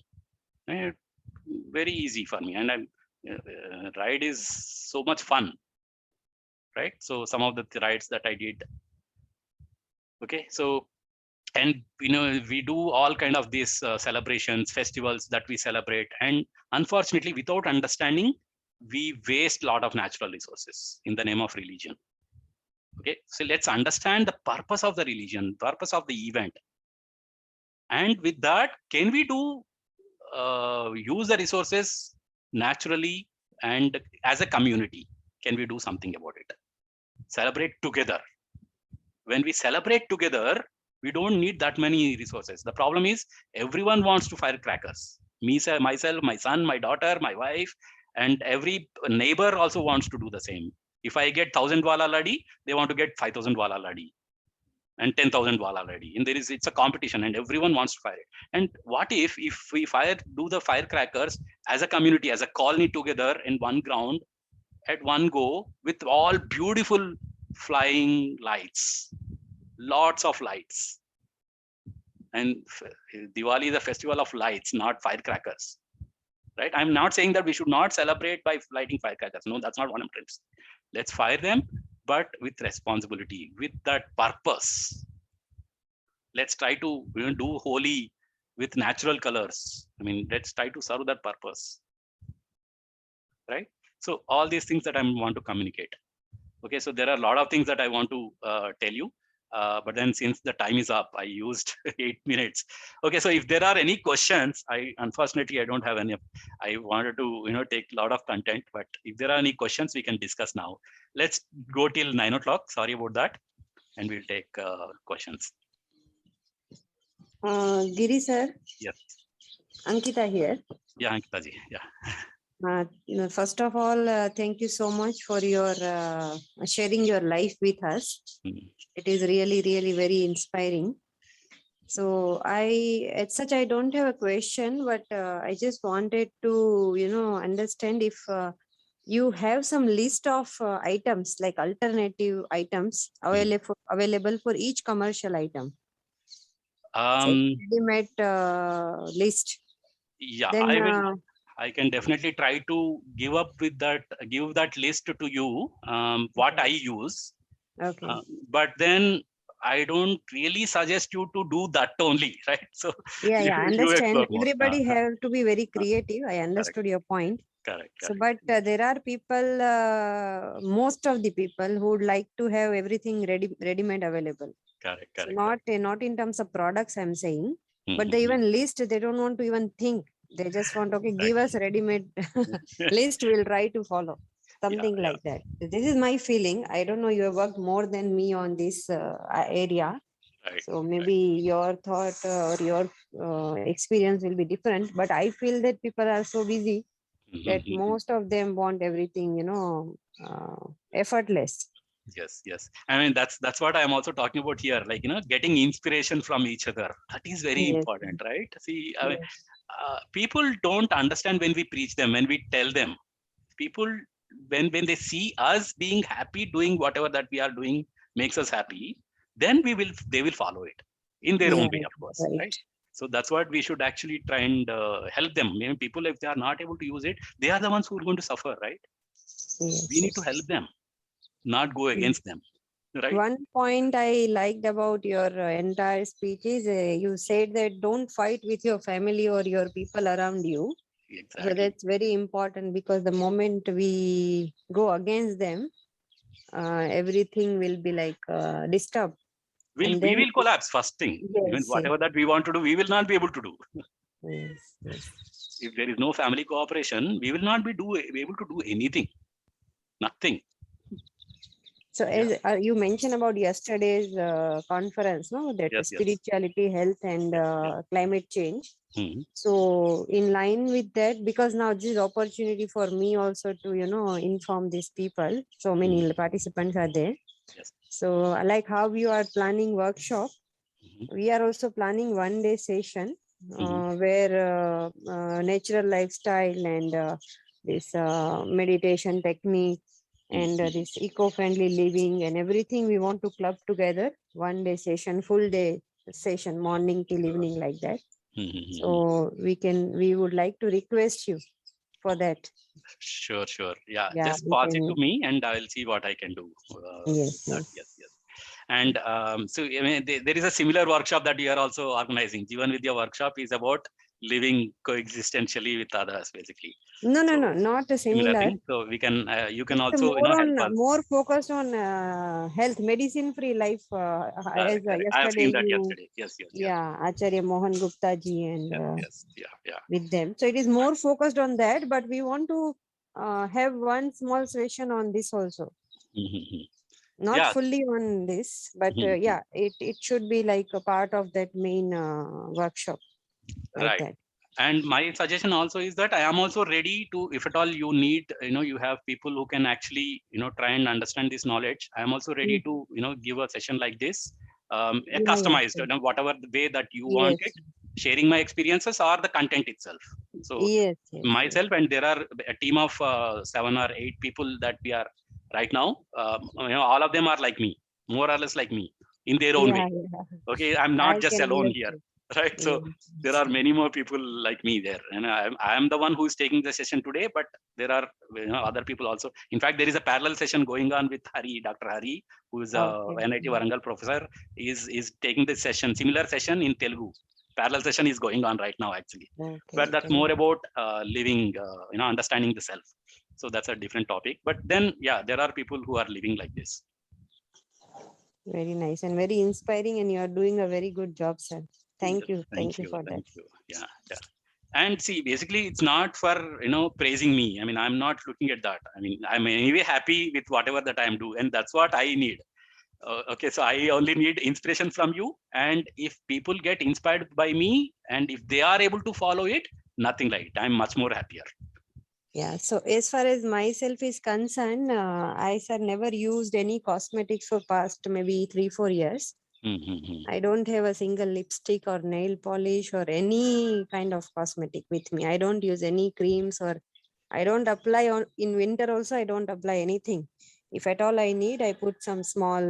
very easy for me. And ride is so much fun, right? So some of the rides that I did. Okay, so, and we do all kind of these celebrations, festivals that we celebrate, and unfortunately, without understanding, we waste a lot of natural resources in the name of religion. Okay, so let's understand the purpose of the religion, purpose of the event, and with that, can we do use the resources naturally and as a community? Can we do something about it? Celebrate together. When we celebrate together, we don't need that many resources. The problem is everyone wants to fire crackers. Myself, my son, my daughter, my wife, and every neighbor also wants to do the same. If I get 1,000 wala laddi, they want to get 5,000 wala laddi and 10,000 wala laddi. And it's a competition, and everyone wants to fire it. And what if we do the firecrackers as a community, as a colony together in one ground at one go with all beautiful flying lights, lots of lights. And Diwali is a festival of lights, not firecrackers, right? I'm not saying that we should not celebrate by lighting firecrackers. No, that's not what I'm trying to say. Let's fire them, but with responsibility, with that purpose. Let's try to do Holi with natural colors. I mean, let's try to serve that purpose, right? So all these things that I want to communicate. Okay, so there are a lot of things that I want to tell you. But then since the time is up, I used 8 minutes. Okay, so if there are any questions, unfortunately I don't have any. I wanted to take a lot of content, but if there are any questions, we can discuss now. Let's go till 9 o'clock. Sorry about that, and we'll take questions.
Giri sir.
Yes.
Ankita here.
Yeah, Ankita ji. Yeah.
First of all, thank you so much for your sharing your life with us. It is really, really very inspiring. So I don't have a question, but I just wanted to, understand if you have some list of items, like alternative items available for each commercial item. Ready-made list.
Yeah,
then,
I can definitely try to give that list to you, what I use.
Okay.
But then I don't really suggest you to do that only, right? So
Yeah,
you,
yeah,
you
understand.
explore more.
Everybody have to be very
Uh,
creative. I
correct,
understood your point.
correct,
So,
correct.
but there are people, most of the people who would like to have everything ready-made available.
Correct,
So
correct,
not
correct.
not in terms of products, I'm saying, but they
Mhm.
even list, they don't want to even think. They just want, okay, give us
Exactly.
ready-made list, we'll try to follow.
Yeah,
Something
yeah.
like that. This is my feeling. I don't know, you have worked more than me on this area.
Right,
So
right.
maybe your thought or your experience will be different. But I feel that people are so busy that
Mhm.
most of them want everything, effortless.
Yes, yes. I mean, that's what I'm also talking about here. Like, getting inspiration from each other. That is very
Yes,
important, right? See, I mean,
yes,
people don't understand when we preach them, when we tell them. People, when they see us being happy doing whatever that we are doing makes us happy, then they will follow it in their own
yeah,
way, of course,
right.
right? So that's what we should actually try and help them. Maybe people, if they are not able to use it, they are the ones who are going to suffer, right? We
Yes,
need to help
yes.
them, not go
Mm.
against them, right?
One point I liked about your entire speech is you said that don't fight with your family or your people around you. So
Exactly.
that's very important because the moment we go against them, everything will be like disturbed. And
We
then,
will collapse first thing. Even
yes, yes,
whatever that we want to do, we will not be able to do.
yes, yes.
If there is no family cooperation, we will not be able to do anything. Nothing.
So
Yeah.
as you mentioned about yesterday's conference, no, that
Yes, yes,
spirituality, health, and
yes, yes.
climate change.
Hmm.
So in line with that, because now this is opportunity for me also to, inform these people. So
Hmm.
many participants are there.
Yes.
So like how you are planning workshop,
Hmm.
we are also planning 1 day session
Hmm.
where natural lifestyle and this meditation technique and
Hmm.
this eco-friendly living and everything we want to club together. 1 day session, full day session, morning till evening, like that.
Hmm.
So we would like to request you for that.
Sure, sure. Yeah,
Yeah,
just
we
pass it to
can.
me and I'll see what I can do.
Yes,
That,
yes.
yes, yes. And so, I mean, there is a similar workshop that you are also organizing. Even with your workshop is about living coexistentially with others, basically.
No, no, no,
So
not a
similar
similar.
thing. So you can
It's
also,
more
help
on
us.
more focused on health, medicine free life. As
Correct, correct. I have
yesterday
seen that
you,
yesterday. Yes, yes, yes,
yeah, Acharya Mohan Gupta ji and
yes, yes. Yeah, yeah.
with them. So it is more focused on that, but we want to have one small session on this also.
Mhm.
Not
Yeah.
fully on this, but
Mhm.
yeah, it should be like a part of that main workshop, like
Right.
that.
And my suggestion also is that I am also ready to, if at all you need, you have people who can actually, try and understand this knowledge. I am also ready
Mm.
to, give a session like this, a
Yeah, yeah,
customized,
sure.
whatever the way that you want it,
Yes,
sharing my experiences or the content itself. So
yes, yes, yes.
myself, and there are a team of 7 or 8 people that we are right now. All of them are like me, more or less like me in their own
Yeah,
way.
yeah.
Okay, I'm
I
not just
can
alone here,
understand.
right? So there
Yes.
are many more people like me there, and I'm the one who is taking the session today, but there are other people also. In fact, there is a parallel session going on with Hari, Dr. Hari, who is a
Okay.
NIT Warangal professor, is taking this session, similar session in Telugu. Parallel session is going on right now, actually,
Okay.
but that's
Okay.
more about living, understanding the self. So that's a different topic. But then, yeah, there are people who are living like this.
Very nice and very inspiring, and you are doing a very good job, sir. Thank
Yes,
you.
thank
Thank you
you,
for that.
thank you. Yeah, yeah. And see, basically, it's not for praising me. I mean, I'm not looking at that. I mean, I'm anyway happy with whatever that I'm doing, and that's what I need. Okay, so I only need inspiration from you, and if people get inspired by me, and if they are able to follow it, nothing like it. I'm much more happier.
Yeah. So as far as myself is concerned, I sir never used any cosmetics for past maybe 3-4 years.
Mm-hmm.
I don't have a single lipstick or nail polish or any kind of cosmetic with me. I don't use any creams or I don't apply on in winter also. I don't apply anything. If at all I need, I put some small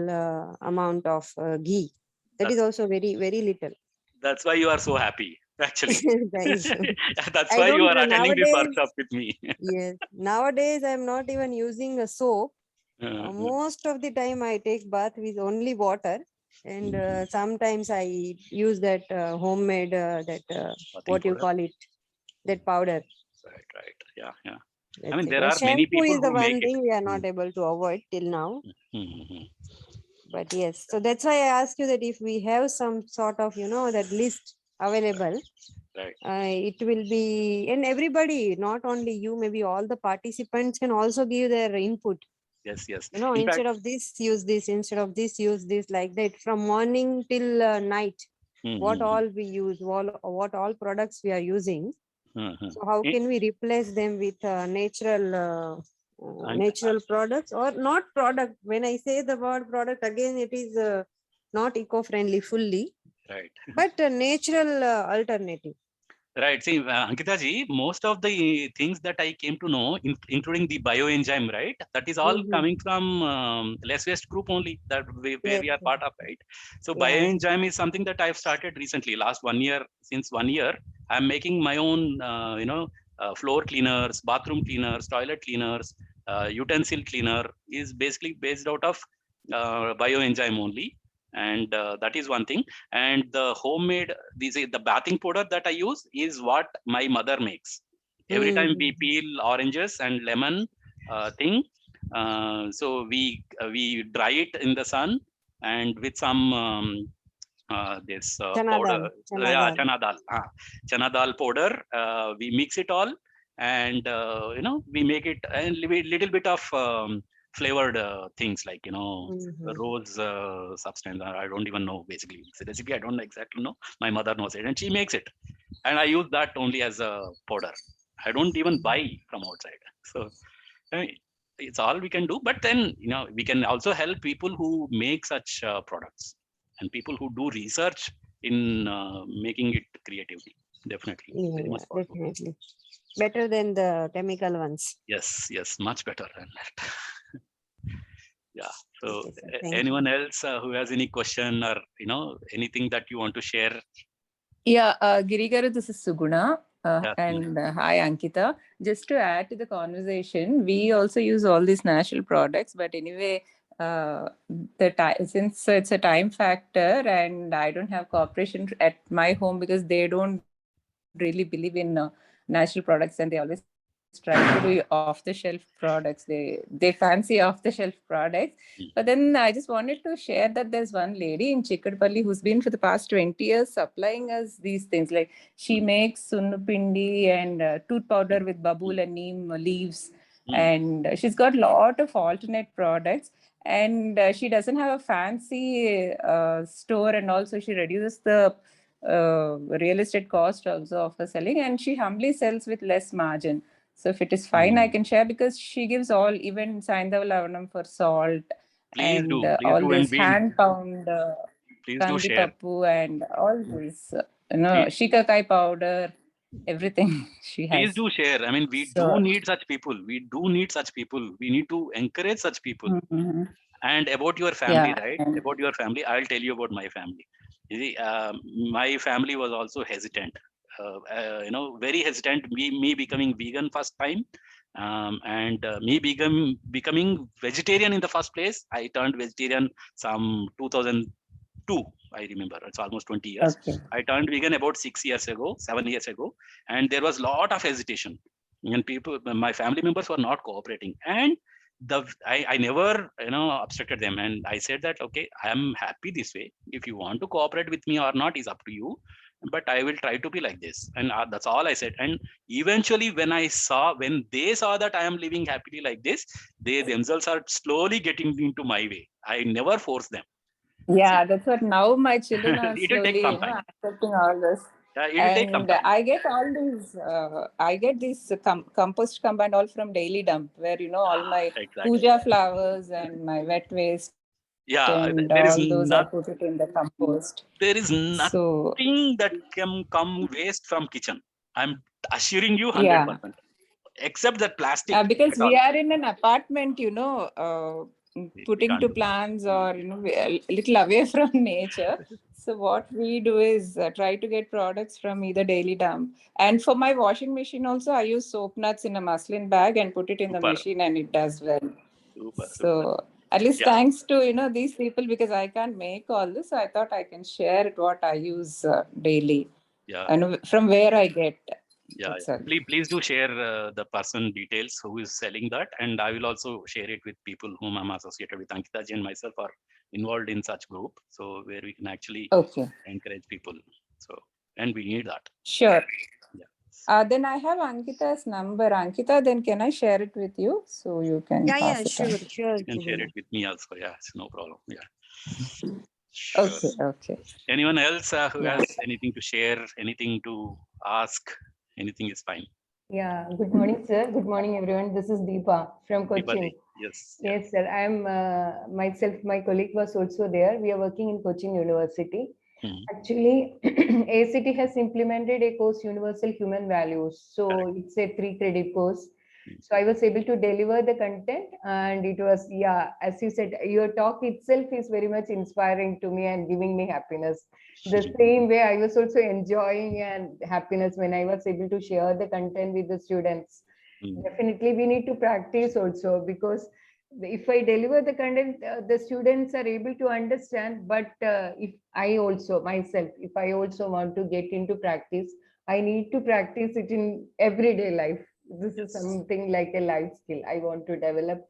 amount of ghee. That is
That's
also very, very little.
that's why you are so happy, actually.
Thank you.
That's
I
why you
don't
are attending this
nowadays.
workshop with me.
Yes, nowadays I'm not even using a soap. Most of the time I take bath with only water, and sometimes I use that homemade
Bathing
what you
powder.
call it, that powder.
Right, right. Yeah, yeah. I
That's
mean,
it.
there are many
Shampoo
people
is the
who make
one
it.
thing we are
Mm,
not able to avoid till now.
mm.
But yes, so that's why I asked you that if we have some sort of, that list available,
Right.
it will be, and everybody, not only you, maybe all the participants can also give their input.
Yes, yes. In fact,
Instead of this, use this, instead of this, use this, like that, from morning till night,
mm,
what
mm,
all we use, what all products we are using.
mm, mm.
So how
Eh,
can we replace them with
and
natural products or not product? When I say the word product, again, it is not eco-friendly fully,
right.
but a natural alternative.
Right. See, Ankita ji, most of the things that I came to know, including the bioenzyme, right? That is all
Mm-hmm.
coming from Less Waste Group only, that where
Yes,
we are
yes.
part of, right? So
Yeah, yeah.
bioenzyme is something that I've started recently, last 1 year. Since 1 year, I'm making my own, floor cleaners, bathroom cleaners, toilet cleaners, utensil cleaner is basically based out of bioenzyme only. And that is one thing. And the homemade, the bathing powder that I use is what my mother makes. Every time we
Mm-hmm.
peel oranges and lemon thing, so we dry it in the sun, and with some this
Chana
powder,
dal, chana
yeah,
dal.
chana dal powder. We mix it all, and we make it and little bit of flavored things like
Mm-hmm.
rose substance. I don't even know basically it's a recipe. I don't exactly know. My mother knows it, and she makes it, and I use that only as a powder. I don't even buy from outside. So I mean, it's all we can do. But then we can also help people who make such products and people who do research in making it creatively. Definitely,
Yeah,
very
yeah,
much possible.
definitely. Better than the chemical ones.
Yes, yes, much better than that. Yeah. So,
Okay, sir. Thank you.
anyone else who has any question or anything that you want to share?
Yeah, Girigaru, this is Suguna.
Yeah.
And hi, Ankita. Just to add to the conversation, we also use all these natural products, but anyway, the time, since it's a time factor and I don't have cooperation at my home because they don't really believe in natural products and they always try to do off-the-shelf products. They fancy off-the-shelf products. But then I just wanted to share that there's one lady in Chikadpalli who's been for the past 20 years supplying us these things. Like she
Mm,
makes sunupindi and tooth powder
mm,
with
mm,
babul and neem leaves.
mm,
And she's got a lot of alternate products. And she doesn't have a fancy store, and also she reduces the real estate cost also of her selling, and she humbly sells with less margin. So if it is fine, I
mm.
can share because she gives all, even Saindava Lavanam for salt and
Please
all
do, and
this
we
hand pound
please do share.
kandipappu and all this,
Please,
shikakai powder, everything she
please
has.
do share. I mean, we do
So,
need such people. We do need such people. We need to encourage such people.
mhm.
And about your family,
Yeah.
right?
And,
About your family, I'll tell you about my family. You see, my family was also hesitant. Very hesitant. Me becoming vegan first time, and me becoming vegetarian in the first place. I turned vegetarian some 2002. I remember it's almost 20 years.
okay.
I turned vegan about 6 years ago, 7 years ago, and there was a lot of hesitation, and people, my family members were not cooperating, and I never obstructed them, and I said that okay, I am happy this way. If you want to cooperate with me or not is up to you, but I will try to be like this, and that's all I said. And eventually when they saw that I am living happily like this, they themselves are slowly getting into my way. I never force them. See,
Yeah, that's what now my children are
it will take
slowly,
some time.
accepting all this.
It will take some
And
time.
I get all these, I get this compost combined all from Daily Dump, where, all my
Exactly.
puja flowers and my wet waste and
Yeah,
all those I put it in the compost.
there is
So,
nothing that can come waste from kitchen. I'm assuring you
yeah.
100%, except that plastic
Because
at
we
all.
are in an apartment,
We
putting
can't
to
do that.
plants or we are a little away from nature. So what we do is try to get products from either Daily Dump. And for my washing machine also, I use soap nuts in a muslin bag and put it in the
Super.
machine, and it does well.
Super, super.
So at least
Yeah.
thanks to, these people, because I can't make all this. So I thought I can share it, what I use daily
Yeah.
and from where I get.
Yeah,
That's
yeah.
all.
Please do share the person details who is selling that, and I will also share it with people whom I'm associated with. Ankita ji and myself are involved in such group, so where we can actually
Okay,
encourage people. So, and we need that.
sure.
Yeah.
Then I have Ankita's number. Ankita, then can I share it with you so you can
Yeah,
pass it
sure,
on?
sure.
You can share
Subina.
it with me also. Yeah, it's no problem. Yeah. Sure.
Okay, okay.
Anyone else who
Yeah.
has anything to share, anything to ask, anything is fine.
Yeah, good morning, sir. Good morning, everyone. This is Deepa from
Deepa
Cochin.
ji, yes. Yeah.
Yes, sir. I am myself, my colleague was also there. We are working in Cochin University.
Mhm.
Actually, ACT has implemented a course, Universal Human Values. So it's a 3-credit course. So I was able to deliver the content, and it was, yeah, as you said, your talk itself is very much inspiring to me and giving me happiness. The same way I was also enjoying and happiness when I was able to share the content with the students.
Mhm.
Definitely, we need to practice also, because if I deliver the content, the students are able to understand. But if I also myself, if I also want to get into practice, I need to practice it in everyday life. This is
Yes.
something like a life skill I want to develop.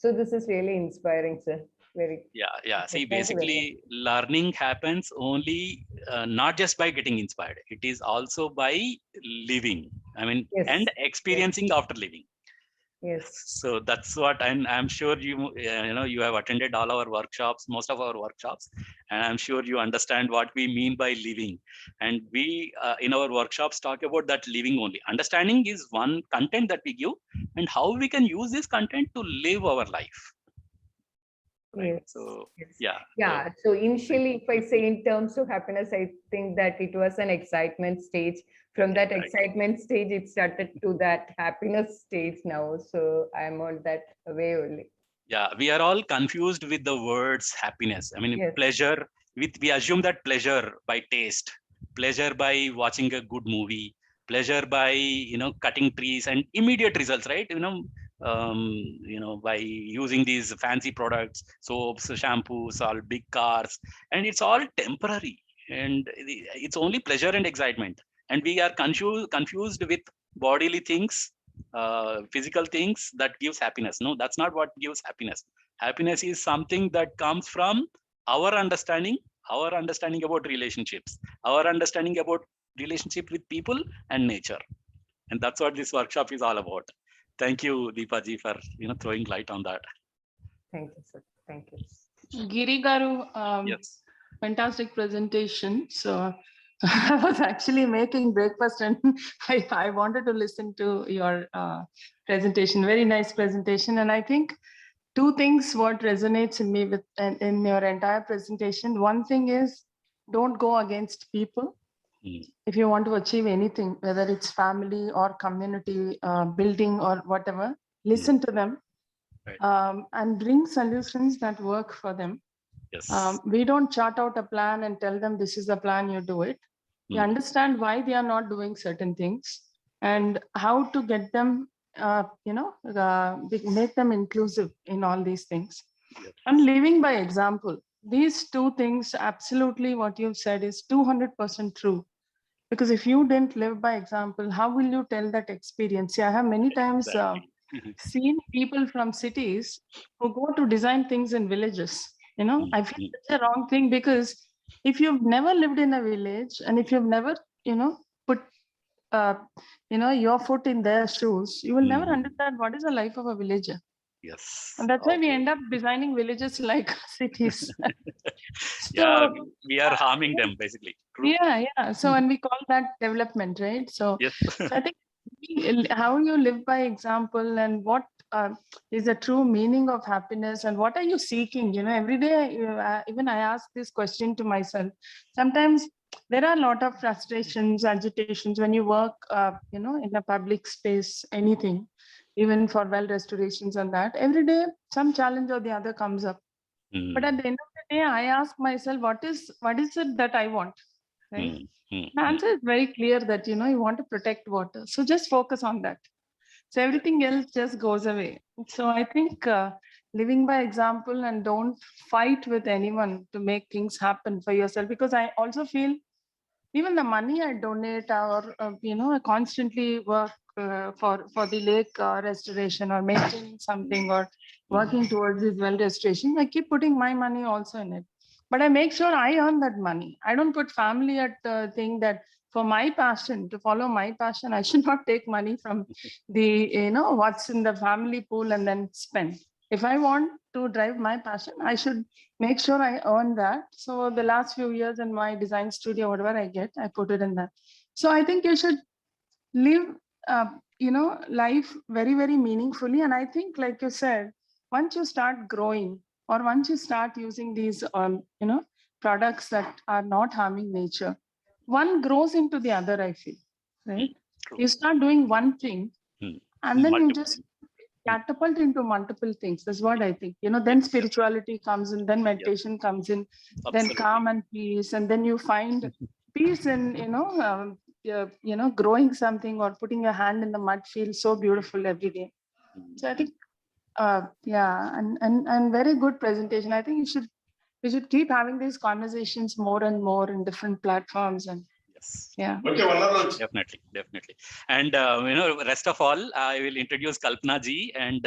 So this is really inspiring, sir. Very.
Yeah. See,
Thank you very much.
basically, learning happens only not just by getting inspired. It is also by living. I mean,
Yes.
and experiencing after living.
Yes.
So that's what I'm sure you have attended all our workshops, most of our workshops, and I'm sure you understand what we mean by living. And we in our workshops talk about that living only. Understanding is one content that we give, and how we can use this content to live our life. Right.
Yes.
So
Yes.
yeah.
Yeah. So initially, if I say in terms of happiness, I think that it was an excitement stage. From that
Exactly.
excitement stage, it started to that happiness stage now. So I'm on that way only.
Yeah, we are all confused with the words happiness. I mean,
Yes.
pleasure, we assume that pleasure by taste, pleasure by watching a good movie, pleasure by, cutting trees and immediate results, right? By using these fancy products, soaps, shampoos, all big cars, and it's all temporary. And it's only pleasure and excitement. And we are confused with bodily things, physical things that gives happiness. No, that's not what gives happiness. Happiness is something that comes from our understanding about relationships, our understanding about relationship with people and nature. And that's what this workshop is all about. Thank you, Deepa ji, for throwing light on that.
Thank you, sir. Thank you.
Giri Garu,
Yes.
fantastic presentation. So I was actually making breakfast and I wanted to listen to your presentation. Very nice presentation. And I think two things what resonates in me with in your entire presentation. One thing is, don't go against people. If you want to achieve anything, whether it's family or community building or whatever, listen to them.
Right.
And bring solutions that work for them.
Yes.
We don't chart out a plan and tell them this is the plan, you do it. We understand why they are not doing certain things and how to get them, make them inclusive in all these things.
Yes.
And living by example. These two things, absolutely what you've said is 200% true. Because if you didn't live by example, how will you tell that experience? See, I have many times
Exactly.
seen people from cities who go to design things in villages. I feel it's a wrong thing, because if you've never lived in a village and if you've never, put, your foot in their shoes, you will never understand what is the life of a villager.
Yes.
And that's why we
Okay.
end up designing villages like cities.
Yeah, we are harming them basically. True.
Yeah. So, and we call that development, right? So,
Yes.
so I think how you live by example and what is the true meaning of happiness and what are you seeking? Every day, even I ask this question to myself. Sometimes there are a lot of frustrations, agitations when you work, in a public space, anything, even for well restorations and that. Every day, some challenge or the other comes up. But at the end of the day, I ask myself, what is it that I want? Right? The answer is very clear that you want to protect water. So just focus on that. So everything else just goes away. So I think living by example and don't fight with anyone to make things happen for yourself. Because I also feel even the money I donate or, I constantly work for the lake restoration or maintaining something or working towards this well restoration, I keep putting my money also in it. But I make sure I earn that money. I don't put family at the thing that for my passion, to follow my passion, I should not take money from the, what's in the family pool and then spend. If I want to drive my passion, I should make sure I earn that. So the last few years in my design studio, whatever I get, I put it in that. So I think you should live, life very, very meaningfully. And I think, like you said, once you start growing or once you start using these, products that are not harming nature, one grows into the other, I feel, right?
True.
You start doing one thing and then you
Multiple
just
things.
catapult into multiple things. That's what I think. Then spirituality comes in, then meditation comes in, then
Absolutely.
calm and peace, and then you find peace in growing something or putting your hand in the mud feels so beautiful every day. So I think and very good presentation. I think we should keep having these conversations more and more in different platforms. And
yes,
yeah.
Definitely. And rest of all, I will introduce Kalpana ji. And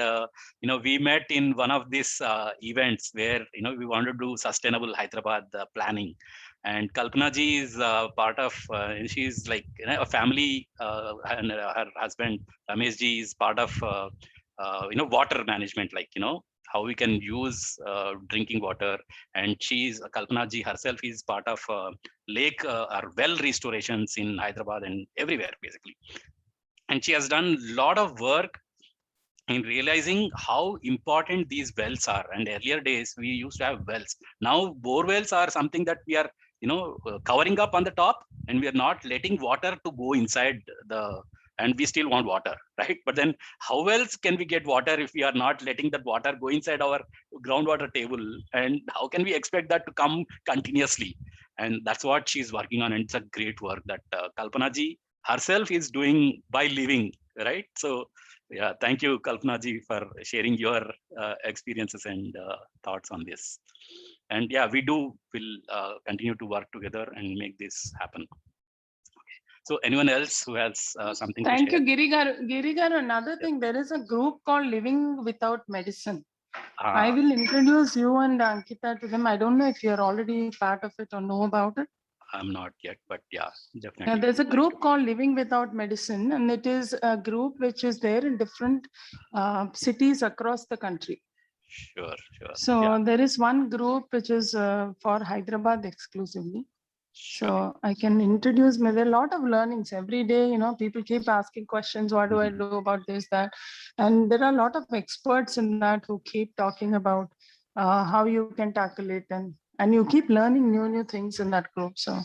we met in one of these events where we wanted to do sustainable Hyderabad planning. And Kalpana ji is part of. She's like a family, and her husband Ramesh ji is part of water management. Like how we can use drinking water. And Kalpana ji herself is part of lake or well restorations in Hyderabad and everywhere basically. And she has done a lot of work in realizing how important these wells are. And earlier days we used to have wells. Now bore wells are something that we are covering up on the top, and we are not letting water to go inside and we still want water, right? But then how else can we get water if we are not letting that water go inside our groundwater table? And how can we expect that to come continuously? And that's what she's working on. And it's a great work that Kalpana ji herself is doing by living, right? So yeah, thank you, Kalpana ji, for sharing your experiences and thoughts on this. And yeah, will continue to work together and make this happen. So anyone else who has something
Thank
to share?
you, Giri Garu. Another thing, there is a group called Living Without Medicine. I will introduce you and Ankita to them. I don't know if you're already part of it or know about it.
I'm not yet, but yeah, definitely.
There's a group called Living Without Medicine, and it is a group which is there in different cities across the country.
Sure.
So there is one group which is for Hyderabad exclusively. So I can introduce me. There are a lot of learnings every day. People keep asking questions. What do I do about this, that? And there are a lot of experts in that who keep talking about how you can tackle it. And you keep learning new things in that group. So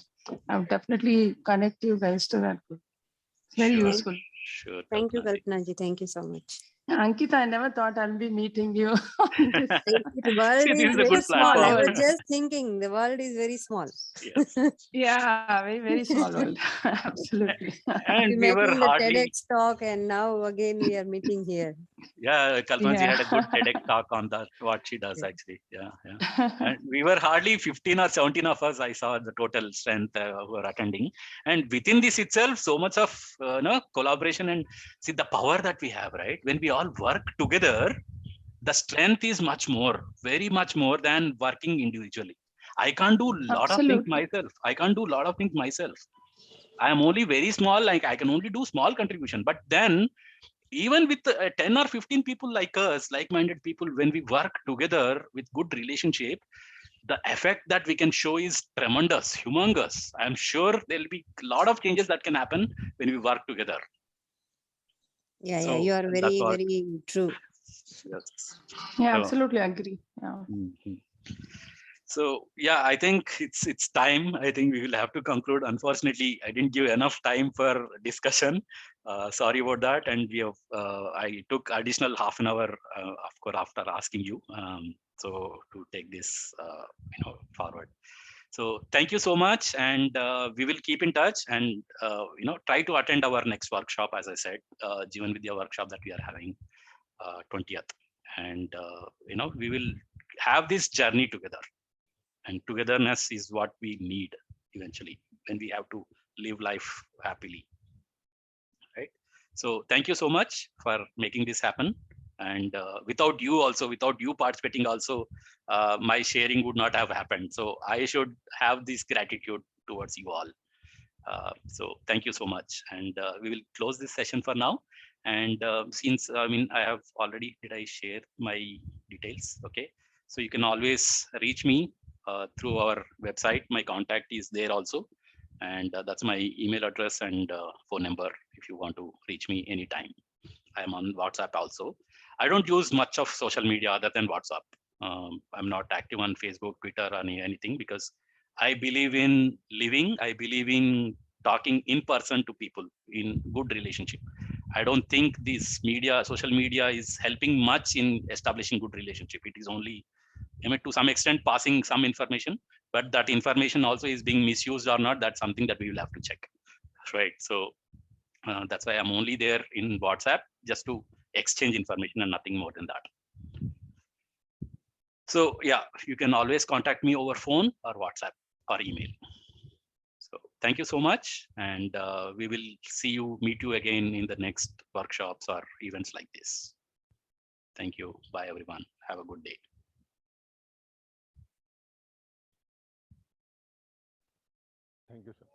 I would definitely connect you guys to that group. It's very useful.
Sure.
Thank you, Kalpana ji. Thank you so much.
Ankita, I never thought I'll be meeting you on this.
The world is very small. I was just thinking the world is very small.
Yes.
Yeah, very, very small world. Absolutely.
And
we
were
met in the
hardly...
TEDx talk, and now again we are meeting here.
Yeah, Kalpana ji had a good TEDx talk on that, what she does actually. Yeah. And we were hardly 15 or 17 of us. I saw the total strength who were attending. And within this itself, so much of collaboration and see the power that we have, right? When we all work together, the strength is much more, very much more than working individually. I can't do a lot of things myself. I am only very small, like I can only do small contribution. But then even with 10 or 15 people like us, like-minded people, when we work together with good relationship, the effect that we can show is tremendous, humongous. I'm sure there'll be a lot of changes that can happen when we work together.
Yeah, you are very, very true.
Yes.
Yeah, absolutely agree. Yeah.
So yeah, I think it's time. I think we will have to conclude. Unfortunately, I didn't give enough time for discussion. Sorry about that. And we have I took additional half an hour, of course, after asking you. So to take this forward. So thank you so much, and we will keep in touch and try to attend our next workshop. As I said, Jeevan Vidya workshop that we are having 20th. and we will have this journey together, and togetherness is what we need eventually when we have to live life happily, right? So thank you so much for making this happen, and without you participating also, my sharing would not have happened. So I should have this gratitude towards you all. So thank you so much, and we will close this session for now. And since I have already, did I share my details? Okay, so you can always reach me through our website. My contact is there also, and that's my email address and phone number if you want to reach me anytime. I am on WhatsApp also. I don't use much of social media other than WhatsApp. I'm not active on Facebook, Twitter, or anything, because I believe in living. I believe in talking in person to people in good relationship. I don't think this media, social media, is helping much in establishing good relationship. It is only, to some extent, passing some information, but that information also is being misused or not. That's something that we will have to check, right? So that's why I'm only there in WhatsApp, just to exchange information and nothing more than that. So yeah, you can always contact me over phone or WhatsApp or email. So thank you so much, and we will meet you again in the next workshops or events like this. Thank you. Bye everyone. Have a good day.
Thank you, sir.